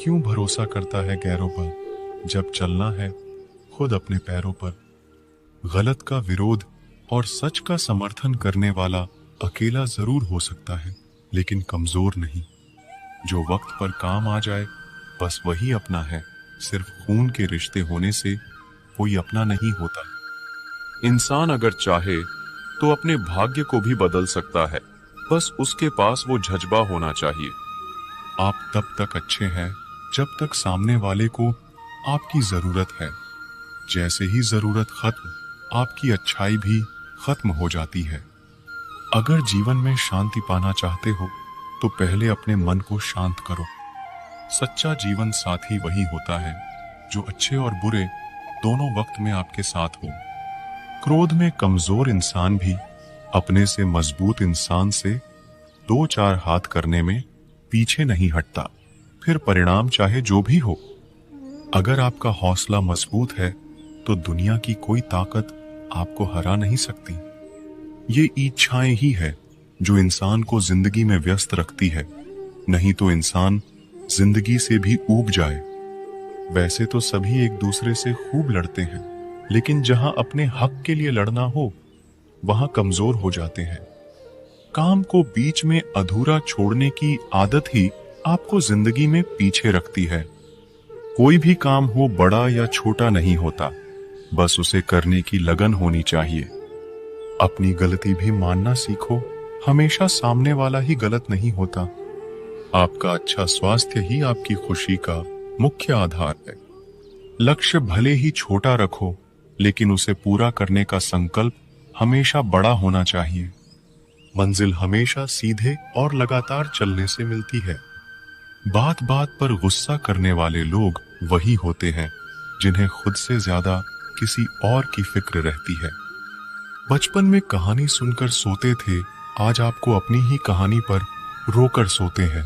क्यों भरोसा करता है गैरों पर, जब चलना है खुद अपने पैरों पर। गलत का विरोध और सच का समर्थन करने वाला अकेला जरूर हो सकता है, लेकिन कमजोर नहीं। जो वक्त पर काम आ जाए, बस वही अपना है। सिर्फ खून के रिश्ते होने से कोई अपना नहीं होता। इंसान अगर चाहे तो अपने भाग्य को भी बदल सकता है, बस उसके पास वो जज्बा होना चाहिए। आप तब तक अच्छे हैं जब तक सामने वाले को आपकी जरूरत है। जैसे ही जरूरत खत्म, आपकी अच्छाई भी खत्म हो जाती है। अगर जीवन में शांति पाना चाहते हो तो पहले अपने मन को शांत करो। सच्चा जीवन साथी वही होता है जो अच्छे और बुरे दोनों वक्त में आपके साथ हो। क्रोध में कमजोर इंसान भी अपने से मजबूत इंसान से दो चार हाथ करने में पीछे नहीं हटता, फिर परिणाम चाहे जो भी हो। अगर आपका हौसला मजबूत है तो दुनिया की कोई ताकत आपको हरा नहीं सकती। ये इच्छाएं ही है जो इंसान को जिंदगी में व्यस्त रखती है, नहीं तो इंसान जिंदगी से भी ऊब जाए। वैसे तो सभी एक दूसरे से खूब लड़ते हैं, लेकिन जहां अपने हक के लिए लड़ना हो वहां कमजोर हो जाते हैं। काम को बीच में अधूरा छोड़ने की आदत ही आपको जिंदगी में पीछे रखती है। कोई भी काम हो, बड़ा या छोटा नहीं होता, बस उसे करने की लगन होनी चाहिए। अपनी गलती भी मानना सीखो, हमेशा सामने वाला ही गलत नहीं होता। आपका अच्छा स्वास्थ्य ही आपकी खुशी का मुख्य आधार है। लक्ष्य भले ही छोटा रखो, लेकिन उसे पूरा करने का संकल्प हमेशा बड़ा होना चाहिए। मंजिल हमेशा सीधे और लगातार चलने से मिलती है। बात बात पर गुस्सा करने वाले लोग वही होते हैं जिन्हें खुद से ज्यादा किसी और की फिक्र रहती है। बचपन में कहानी सुनकर सोते थे, आज आपको अपनी ही कहानी पर रोकर सोते हैं।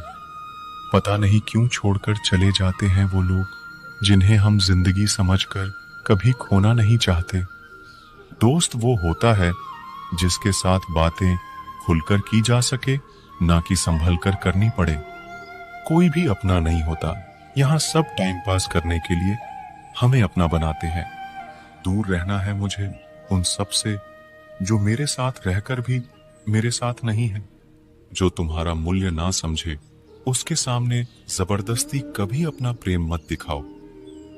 पता नहीं क्यों छोड़कर चले जाते हैं वो लोग जिन्हें हम जिंदगी समझकर कभी खोना नहीं चाहते। दोस्त वो होता है जिसके साथ बातें खुलकर की जा सके, ना कि संभल कर करनी पड़े। कोई भी अपना नहीं होता, यहाँ सब टाइम पास करने के लिए हमें अपना बनाते हैं। दूर रहना है मुझे उन सब से जो मेरे साथ रहकर भी मेरे साथ नहीं है। जो तुम्हारा मूल्य ना समझे, उसके सामने जबरदस्ती कभी अपना प्रेम मत दिखाओ।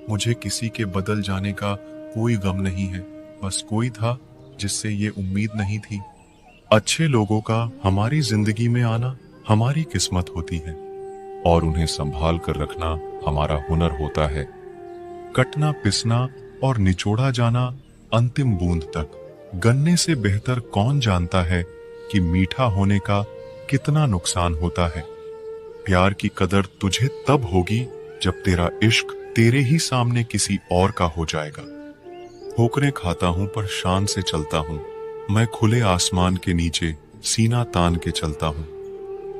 मुझे किसी के बदल जाने का कोई गम नहीं है, बस कोई था जिससे ये उम्मीद नहीं थी। अच्छे लोगों का हमारी जिंदगी में आना हमारी किस्मत होती है और उन्हें संभाल कर रखना हमारा हुनर होता है। कटना, पिसना और निचोड़ा जाना अंतिम बूंद तक। गन्ने से बेहतर कौन जानता है कि मीठा होने का कितना नुकसान होता है। प्यार की कदर तुझे तब होगी जब तेरा इश्क तेरे ही सामने किसी और का हो जाएगा। ठोकरें खाता हूं पर शान से चलता हूं, मैं खुले आसमान के नीचे सीना तान के चलता हूं।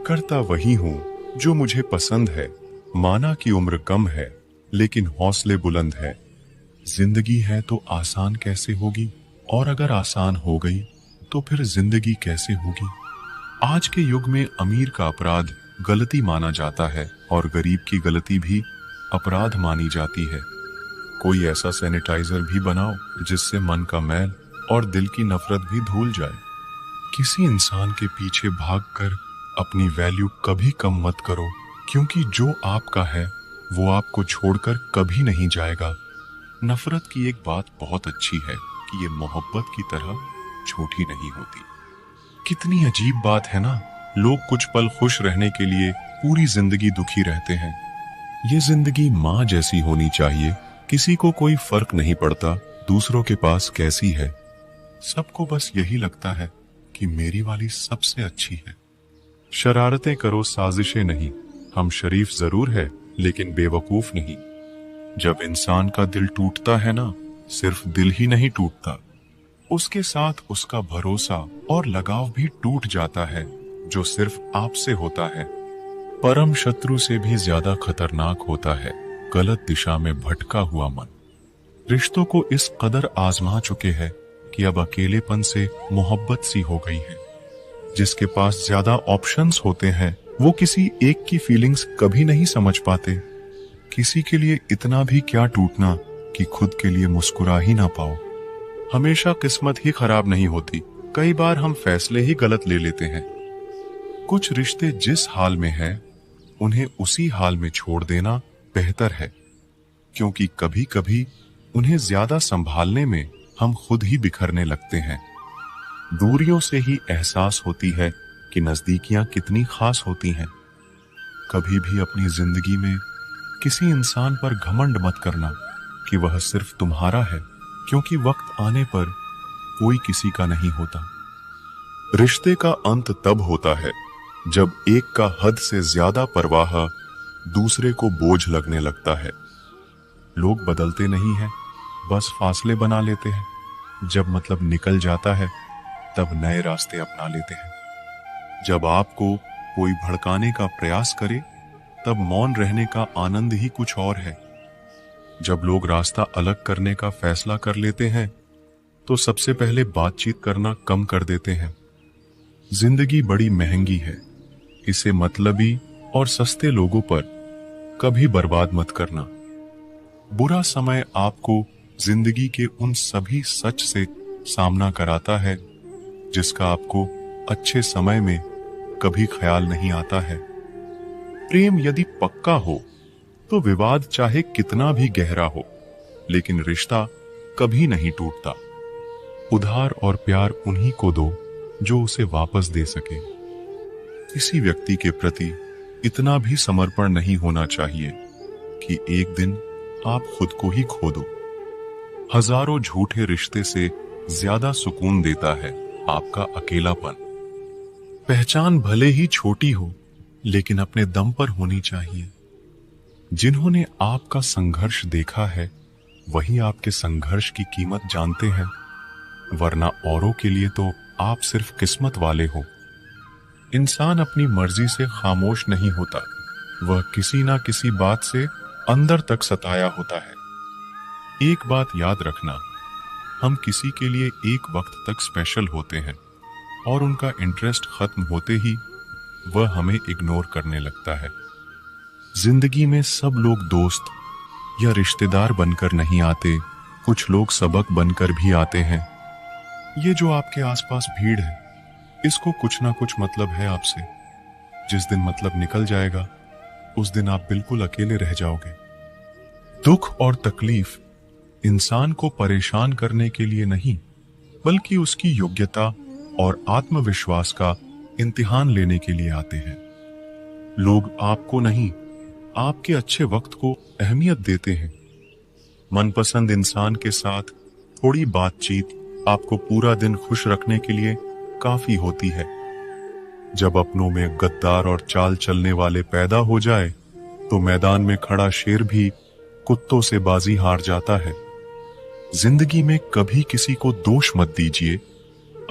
करता वही हूं जो मुझे पसंद है, माना कि उम्र कम है लेकिन हौसले बुलंद है। जिंदगी है तो आसान कैसे होगी, और अगर आसान हो गई तो फिर जिंदगी कैसे होगी। आज के युग में अमीर का अपराध गलती माना जाता है और गरीब की गलती भी अपराध मानी जाती है। कोई ऐसा सैनिटाइजर भी बनाओ जिससे मन का मैल और दिल की नफरत भी धुल जाए। किसी इंसान के पीछे भागकर अपनी वैल्यू कभी कम मत करो, क्योंकि जो आपका है वो आपको छोड़कर कभी नहीं जाएगा। नफरत की एक बात बहुत अच्छी है कि ये मोहब्बत की तरह छोटी नहीं होती। कितनी अजीब बात है ना, लोग कुछ पल खुश रहने के लिए पूरी जिंदगी दुखी रहते हैं। ये जिंदगी माँ जैसी होनी चाहिए, किसी को कोई फर्क नहीं पड़ता दूसरों के पास कैसी है। सबको बस यही लगता है कि मेरी वाली सबसे अच्छी है। शरारतें करो, साजिशें नहीं। हम शरीफ जरूर है लेकिन बेवकूफ नहीं। जब इंसान का दिल टूटता है ना, सिर्फ दिल ही नहीं टूटता, उसके साथ उसका भरोसा और लगाव भी टूट जाता है, जो सिर्फ आपसे होता है। परम शत्रु से भी ज्यादा खतरनाक होता है गलत दिशा में भटका हुआ मन। रिश्तों को इस कदर आजमा चुके हैं कि अब अकेलेपन से मोहब्बत सी हो गई है। जिसके पास ज्यादा ऑप्शंस होते हैं वो किसी एक की फीलिंग्स कभी नहीं समझ पाते। किसी के लिए इतना भी क्या टूटना कि खुद के लिए मुस्कुरा ही ना पाओ। हमेशा किस्मत ही खराब नहीं होती, कई बार हम फैसले ही गलत ले लेते हैं। कुछ रिश्ते जिस हाल में हैं उन्हें उसी हाल में छोड़ देना बेहतर है, क्योंकि कभी कभी उन्हें ज्यादा संभालने में हम खुद ही बिखरने लगते हैं। दूरियों से ही एहसास होती है कि नजदीकियां कितनी खास होती हैं। कभी भी अपनी जिंदगी में किसी इंसान पर घमंड मत करना कि वह सिर्फ तुम्हारा है, क्योंकि वक्त आने पर कोई किसी का नहीं होता। रिश्ते का अंत तब होता है जब एक का हद से ज्यादा परवाह दूसरे को बोझ लगने लगता है। लोग बदलते नहीं हैं, बस फासले बना लेते हैं। जब मतलब निकल जाता है तब नए रास्ते अपना लेते हैं। जब आपको कोई भड़काने का प्रयास करे तब मौन रहने का आनंद ही कुछ और है। जब लोग रास्ता अलग करने का फैसला कर लेते हैं तो सबसे पहले बातचीत करना कम कर देते हैं। जिंदगी बड़ी महंगी है, इसे मतलबी और सस्ते लोगों पर कभी बर्बाद मत करना। बुरा समय आपको जिंदगी के उन सभी सच से सामना कराता है जिसका आपको अच्छे समय में कभी ख्याल नहीं आता है। प्रेम यदि पक्का हो तो विवाद चाहे कितना भी गहरा हो, लेकिन रिश्ता कभी नहीं टूटता। उधार और प्यार उन्हीं को दो जो उसे वापस दे सके। किसी व्यक्ति के प्रति इतना भी समर्पण नहीं होना चाहिए कि एक दिन आप खुद को ही खो दो। हजारों झूठे रिश्ते से ज्यादा सुकून देता है आपका अकेलापन। पहचान भले ही छोटी हो लेकिन अपने दम पर होनी चाहिए। जिन्होंने आपका संघर्ष देखा है वही आपके संघर्ष की कीमत जानते हैं, वरना औरों के लिए तो आप सिर्फ किस्मत वाले हो। इंसान अपनी मर्जी से खामोश नहीं होता, वह किसी ना किसी बात से अंदर तक सताया होता है। एक बात याद रखना, हम किसी के लिए एक वक्त तक स्पेशल होते हैं और उनका इंटरेस्ट खत्म होते ही वह हमें इग्नोर करने लगता है। जिंदगी में सब लोग दोस्त या रिश्तेदार बनकर नहीं आते, कुछ लोग सबक बनकर भी आते हैं। ये जो आपके आसपास भीड़ है, इसको कुछ ना कुछ मतलब है आपसे। जिस दिन मतलब निकल जाएगा उस दिन आप बिल्कुल अकेले रह जाओगे। दुख और तकलीफ इंसान को परेशान करने के लिए नहीं, बल्कि उसकी योग्यता और आत्मविश्वास का इम्तिहान लेने के लिए आते हैं। लोग आपको नहीं, आपके अच्छे वक्त को अहमियत देते हैं। मनपसंद इंसान के साथ थोड़ी बातचीत आपको पूरा दिन खुश रखने के लिए काफी होती है। जब अपनों में गद्दार और चाल चलने वाले पैदा हो जाए तो मैदान में खड़ा शेर भी कुत्तों से बाजी हार जाता है। जिंदगी में कभी किसी को दोष मत दीजिए।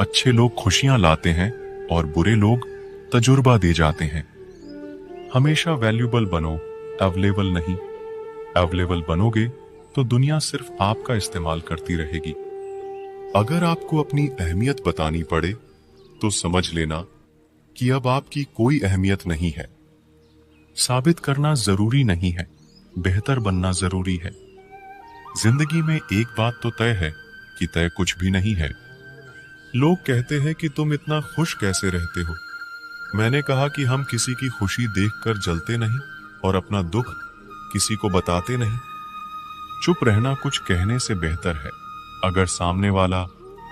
अच्छे लोग खुशियां लाते हैं और बुरे लोग तजुर्बा दे जाते हैं। हमेशा वैल्यूएबल बनो, अवेलेबल नहीं। अवेलेबल बनोगे तो दुनिया सिर्फ आपका इस्तेमाल करती रहेगी। अगर आपको अपनी अहमियत बतानी पड़े तो समझ लेना कि अब आपकी कोई अहमियत नहीं है। साबित करना जरूरी नहीं है, बेहतर बनना जरूरी है। जिंदगी में एक बात तो तय है कि तय कुछ भी नहीं है। लोग कहते हैं कि तुम इतना खुश कैसे रहते हो, मैंने कहा कि हम किसी की खुशी देखकर जलते नहीं और अपना दुख किसी को बताते नहीं। चुप रहना कुछ कहने से बेहतर है, अगर सामने वाला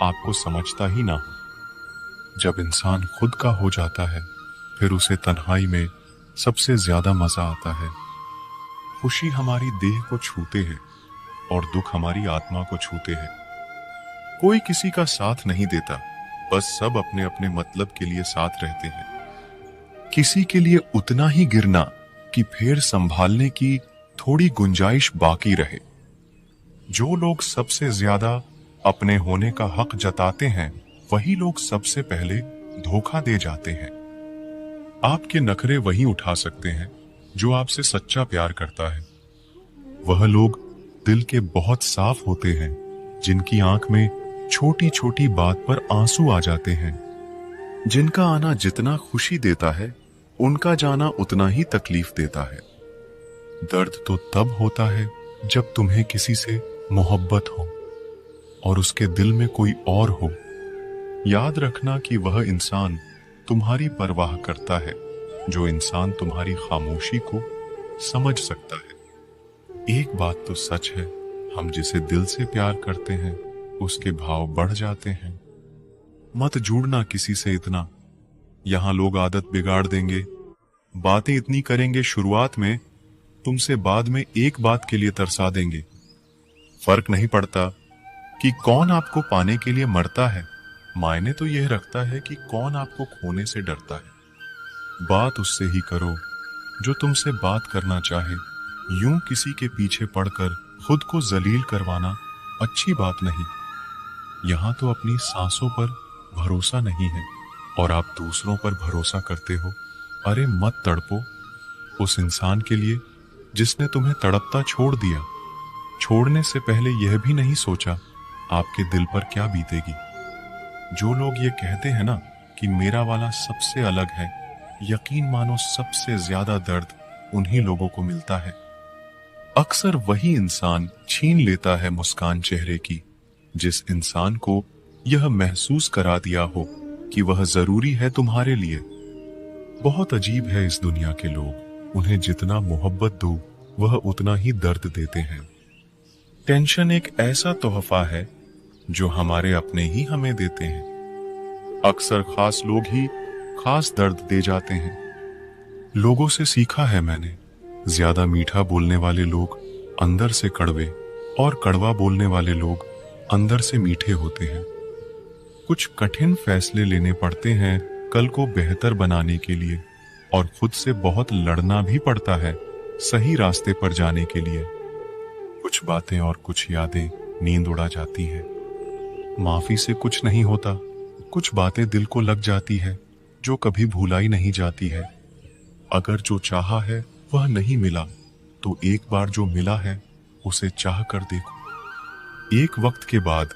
आपको समझता ही ना हो। जब इंसान खुद का हो जाता है, फिर उसे तन्हाई में सबसे ज्यादा मजा आता है। खुशी हमारी देह को छूते हैं और दुख हमारी आत्मा को छूते हैं। कोई किसी का साथ नहीं देता, बस सब अपने अपने मतलब के लिए साथ रहते हैं। किसी के लिए उतना ही गिरना कि फिर संभालने की थोड़ी गुंजाइश बाकी रहे। जो लोग सबसे ज्यादा अपने होने का हक जताते हैं, वही लोग सबसे पहले धोखा दे जाते हैं। आपके नखरे वही उठा सकते हैं जो आपसे सच्चा प्यार करता है। वह लोग दिल के बहुत साफ होते हैं, जिनकी आंख में छोटी छोटी बात पर आंसू आ जाते हैं। जिनका आना जितना खुशी देता है, उनका जाना उतना ही तकलीफ देता है। दर्द तो तब होता है जब तुम्हें किसी से मोहब्बत हो और उसके दिल में कोई और हो। याद रखना कि वह इंसान तुम्हारी परवाह करता है, जो इंसान तुम्हारी खामोशी को समझ सकता है। एक बात तो सच है, हम जिसे दिल से प्यार करते हैं, उसके भाव बढ़ जाते हैं। मत जुड़ना किसी से इतना, यहां लोग आदत बिगाड़ देंगे। बातें इतनी करेंगे शुरुआत में, तुमसे बाद में एक बात के लिए तरसा देंगे। फर्क नहीं पड़ता कि कौन आपको पाने के लिए मरता है, मायने तो यह रखता है कि कौन आपको खोने से डरता है। बात उससे ही करो जो तुमसे बात करना चाहे। यूं किसी के पीछे पड़कर खुद को जलील करवाना अच्छी बात नहीं। यहां तो अपनी सांसों पर भरोसा नहीं है और आप दूसरों पर भरोसा करते हो। अरे मत तड़पो उस इंसान के लिए जिसने तुम्हें तड़पता छोड़ दिया। छोड़ने से पहले यह भी नहीं सोचा आपके दिल पर क्या बीतेगी। जो लोग ये कहते हैं ना कि मेरा वाला सबसे अलग है, यकीन मानो सबसे ज्यादा दर्द उन्हीं लोगों को मिलता है। अक्सर वही इंसान छीन लेता है मुस्कान चेहरे की, जिस इंसान को यह महसूस करा दिया हो कि वह जरूरी है तुम्हारे लिए। बहुत अजीब है इस दुनिया के लोग, उन्हें जितना मोहब्बत दो वह उतना ही दर्द देते हैं। टेंशन एक ऐसा तोहफा है जो हमारे अपने ही हमें देते हैं। अक्सर खास लोग ही खास दर्द दे जाते हैं। लोगों से सीखा है मैंने, ज्यादा मीठा बोलने वाले लोग अंदर से कड़वे और कड़वा बोलने वाले लोग अंदर से मीठे होते हैं। कुछ कठिन फैसले लेने पड़ते हैं कल को बेहतर बनाने के लिए, और खुद से बहुत लड़ना भी पड़ता है सही रास्ते पर जाने के लिए। कुछ बातें और कुछ यादें नींद उड़ा जाती है। माफी से कुछ नहीं होता, कुछ बातें दिल को लग जाती है जो कभी भुलाई नहीं जाती है। अगर जो चाहा है वह नहीं मिला, तो एक बार जो मिला है उसे चाह कर देखो। एक वक्त के बाद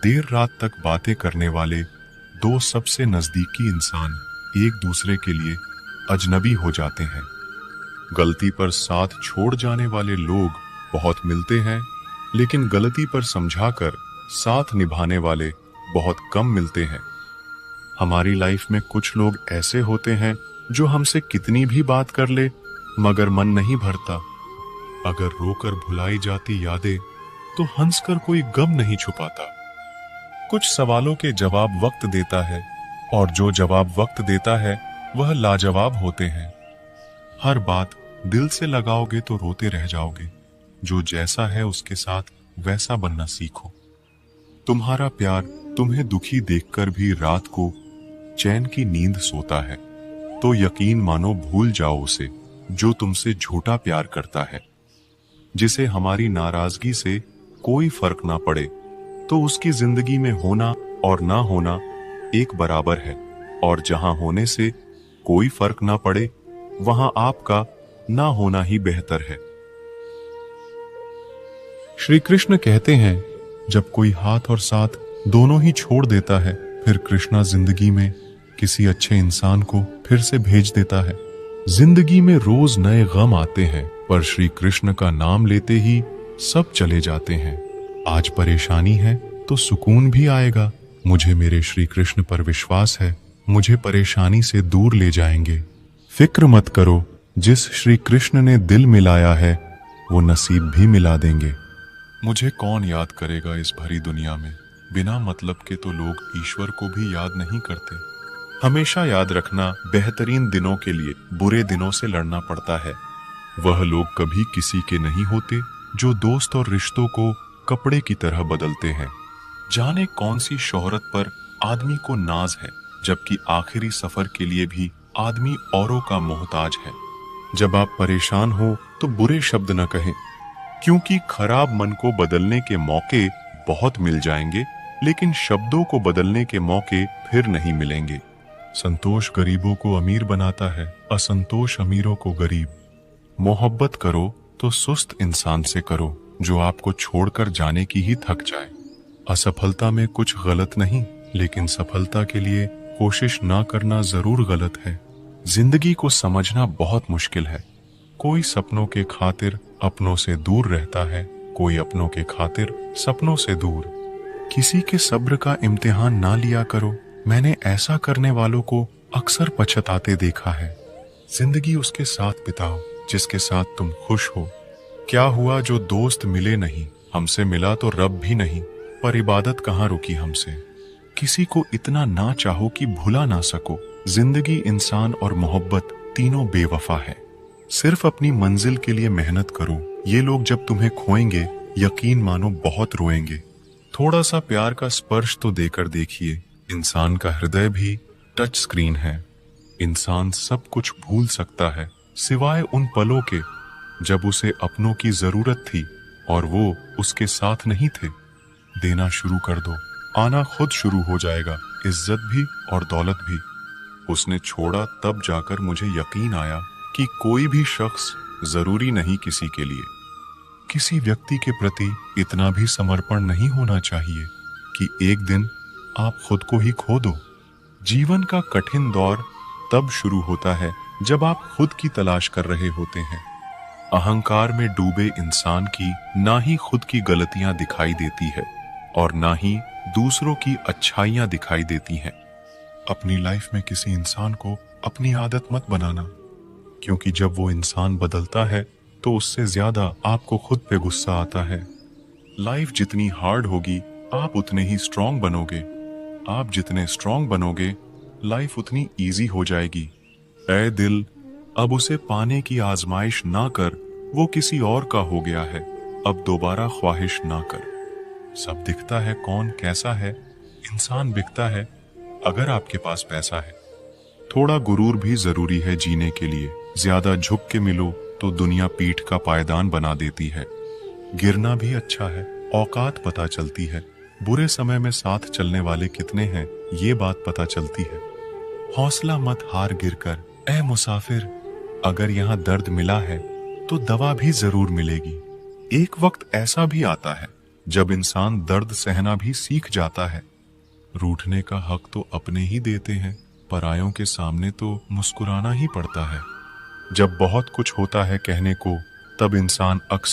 देर रात तक बातें करने वाले दो सबसे नजदीकी इंसान एक दूसरे के लिए अजनबी हो जाते हैं। गलती पर साथ छोड़ जाने वाले लोग बहुत मिलते हैं, लेकिन गलती पर समझाकर साथ निभाने वाले बहुत कम मिलते हैं। हमारी लाइफ में कुछ लोग ऐसे होते हैं जो हमसे कितनी भी बात कर ले मगर मन नहीं भरता। अगर रोकर भुलाई जाती यादें तो हंसकर कोई गम नहीं छुपाता। कुछ सवालों के जवाब वक्त देता है, और जो जवाब वक्त देता है वह लाजवाब होते हैं। हर बात दिल से लगाओगे तो रोते रह जाओगे। जो जैसा है उसके साथ वैसा बनना सीखो। तुम्हारा प्यार तुम्हें दुखी देखकर भी रात को चैन की नींद सोता है, तो यकीन मानो भूल जाओ उसे जो तुमसे झूठा प्यार करता है। जिसे हमारी नाराजगी से कोई फर्क ना पड़े, तो उसकी जिंदगी में होना और ना होना एक बराबर है, और जहां होने से कोई फर्क ना पड़े वहां आपका ना होना ही बेहतर है। श्री कृष्ण कहते हैं, जब कोई हाथ और साथ दोनों ही छोड़ देता है, फिर कृष्णा जिंदगी में किसी अच्छे इंसान को फिर से भेज देता है। जिंदगी में रोज नए गम आते हैं, पर श्री कृष्ण का नाम लेते ही सब चले जाते हैं। आज परेशानी है तो सुकून भी आएगा। मुझे मेरे श्री कृष्ण पर विश्वास है, मुझे परेशानी से दूर ले जाएंगे। फिक्र मत करो, जिस श्री कृष्ण ने दिल मिलाया है वो नसीब भी मिला देंगे। मुझे कौन याद करेगा इस भरी दुनिया में? बिना मतलब के तो लोग ईश्वर को भी याद नहीं करते। हमेशा याद रखना, बेहतरीन दिनों के लिए बुरे दिनों से लड़ना पड़ता है। वह लोग कभी किसी के नहीं होते जो दोस्त और रिश्तों को कपड़े की तरह बदलते हैं। जाने कौन सी शोहरत पर आदमी को नाज है, जबकि आखिरी सफर के लिए भी आदमी औरों का मोहताज है। जब आप परेशान हो तो बुरे शब्द न कहें, क्योंकि खराब मन को बदलने के मौके बहुत मिल जाएंगे, लेकिन शब्दों को बदलने के मौके फिर नहीं मिलेंगे। संतोष गरीबों को अमीर बनाता है, असंतोष अमीरों को गरीब। मोहब्बत करो तो सुस्त इंसान से करो, जो आपको छोड़कर जाने की ही थक जाए। असफलता में कुछ गलत नहीं, लेकिन सफलता के लिए कोशिश ना करना जरूर गलत है। जिंदगी को समझना बहुत मुश्किल है। कोई सपनों के खातिर अपनों से दूर रहता है, कोई अपनों के खातिर सपनों से दूर। किसी के सब्र का इम्तिहान ना लिया करो। मैंने ऐसा करने वालों को अक्सर पछताते देखा है। जिंदगी उसके साथ बिताओ जिसके साथ तुम खुश हो। क्या हुआ जो दोस्त मिले नहीं, हमसे मिला तो रब भी नहीं, पर इबादत कहाँ रुकी हमसे। किसी को इतना ना चाहो कि भुला ना सको। जिंदगी, इंसान और मोहब्बत तीनों बेवफा है। सिर्फ अपनी मंजिल के लिए मेहनत करो। ये लोग जब तुम्हें खोएंगे, यकीन मानो बहुत रोएंगे। थोड़ा सा प्यार का स्पर्श तो देकर देखिए। इंसान का हृदय भी टच स्क्रीन है। इंसान सब कुछ भूल सकता है, सिवाय उन पलों के जब उसे अपनों की जरूरत थी और वो उसके साथ नहीं थे। देना शुरू कर दो, आना खुद शुरू हो जाएगा, इज्जत भी और दौलत भी। उसने छोड़ा तब जाकर मुझे यकीन आया कि कोई भी शख्स जरूरी नहीं किसी के लिए। किसी व्यक्ति के प्रति इतना भी समर्पण नहीं होना चाहिए कि एक दिन आप खुद को ही खो दो। जीवन का कठिन दौर तब शुरू होता है जब आप खुद की तलाश कर रहे होते हैं। अहंकार में डूबे इंसान की ना ही खुद की गलतियां दिखाई देती है और ना ही दूसरों की अच्छाइयां दिखाई देती हैं। अपनी लाइफ में किसी इंसान को अपनी आदत मत बनाना, क्योंकि जब वो इंसान बदलता है तो उससे ज्यादा आपको खुद पे गुस्सा आता है। लाइफ जितनी हार्ड होगी, आप उतने ही स्ट्रांग बनोगे। आप जितने स्ट्रांग बनोगे, लाइफ उतनी इजी हो जाएगी। ऐ दिल, अब उसे पाने की आजमाइश ना कर, वो किसी और का हो गया है, अब दोबारा ख्वाहिश ना कर। सब दिखता है कौन कैसा है, इंसान बिकता है अगर आपके पास पैसा है। थोड़ा गुरूर भी जरूरी है जीने के लिए। ज्यादा झुक के मिलो तो दुनिया पीठ का पायदान बना देती है। गिरना भी अच्छा है, औकात पता चलती है। बुरे समय में साथ चलने वाले कितने हैं, ये बात पता चलती है। हौसला मत हार गिरकर, ऐ मुसाफिर, अगर यहाँ दर्द मिला है तो दवा भी जरूर मिलेगी। एक वक्त ऐसा भी आता है जब इंसान दर्द सहना भी सीख जाता है। रूठने का हक तो अपने ही देते हैं, परायों के सामने तो मुस्कुराना ही पड़ता है। जब बहुत कुछ होता है कहने को, तब इंसान अक्सर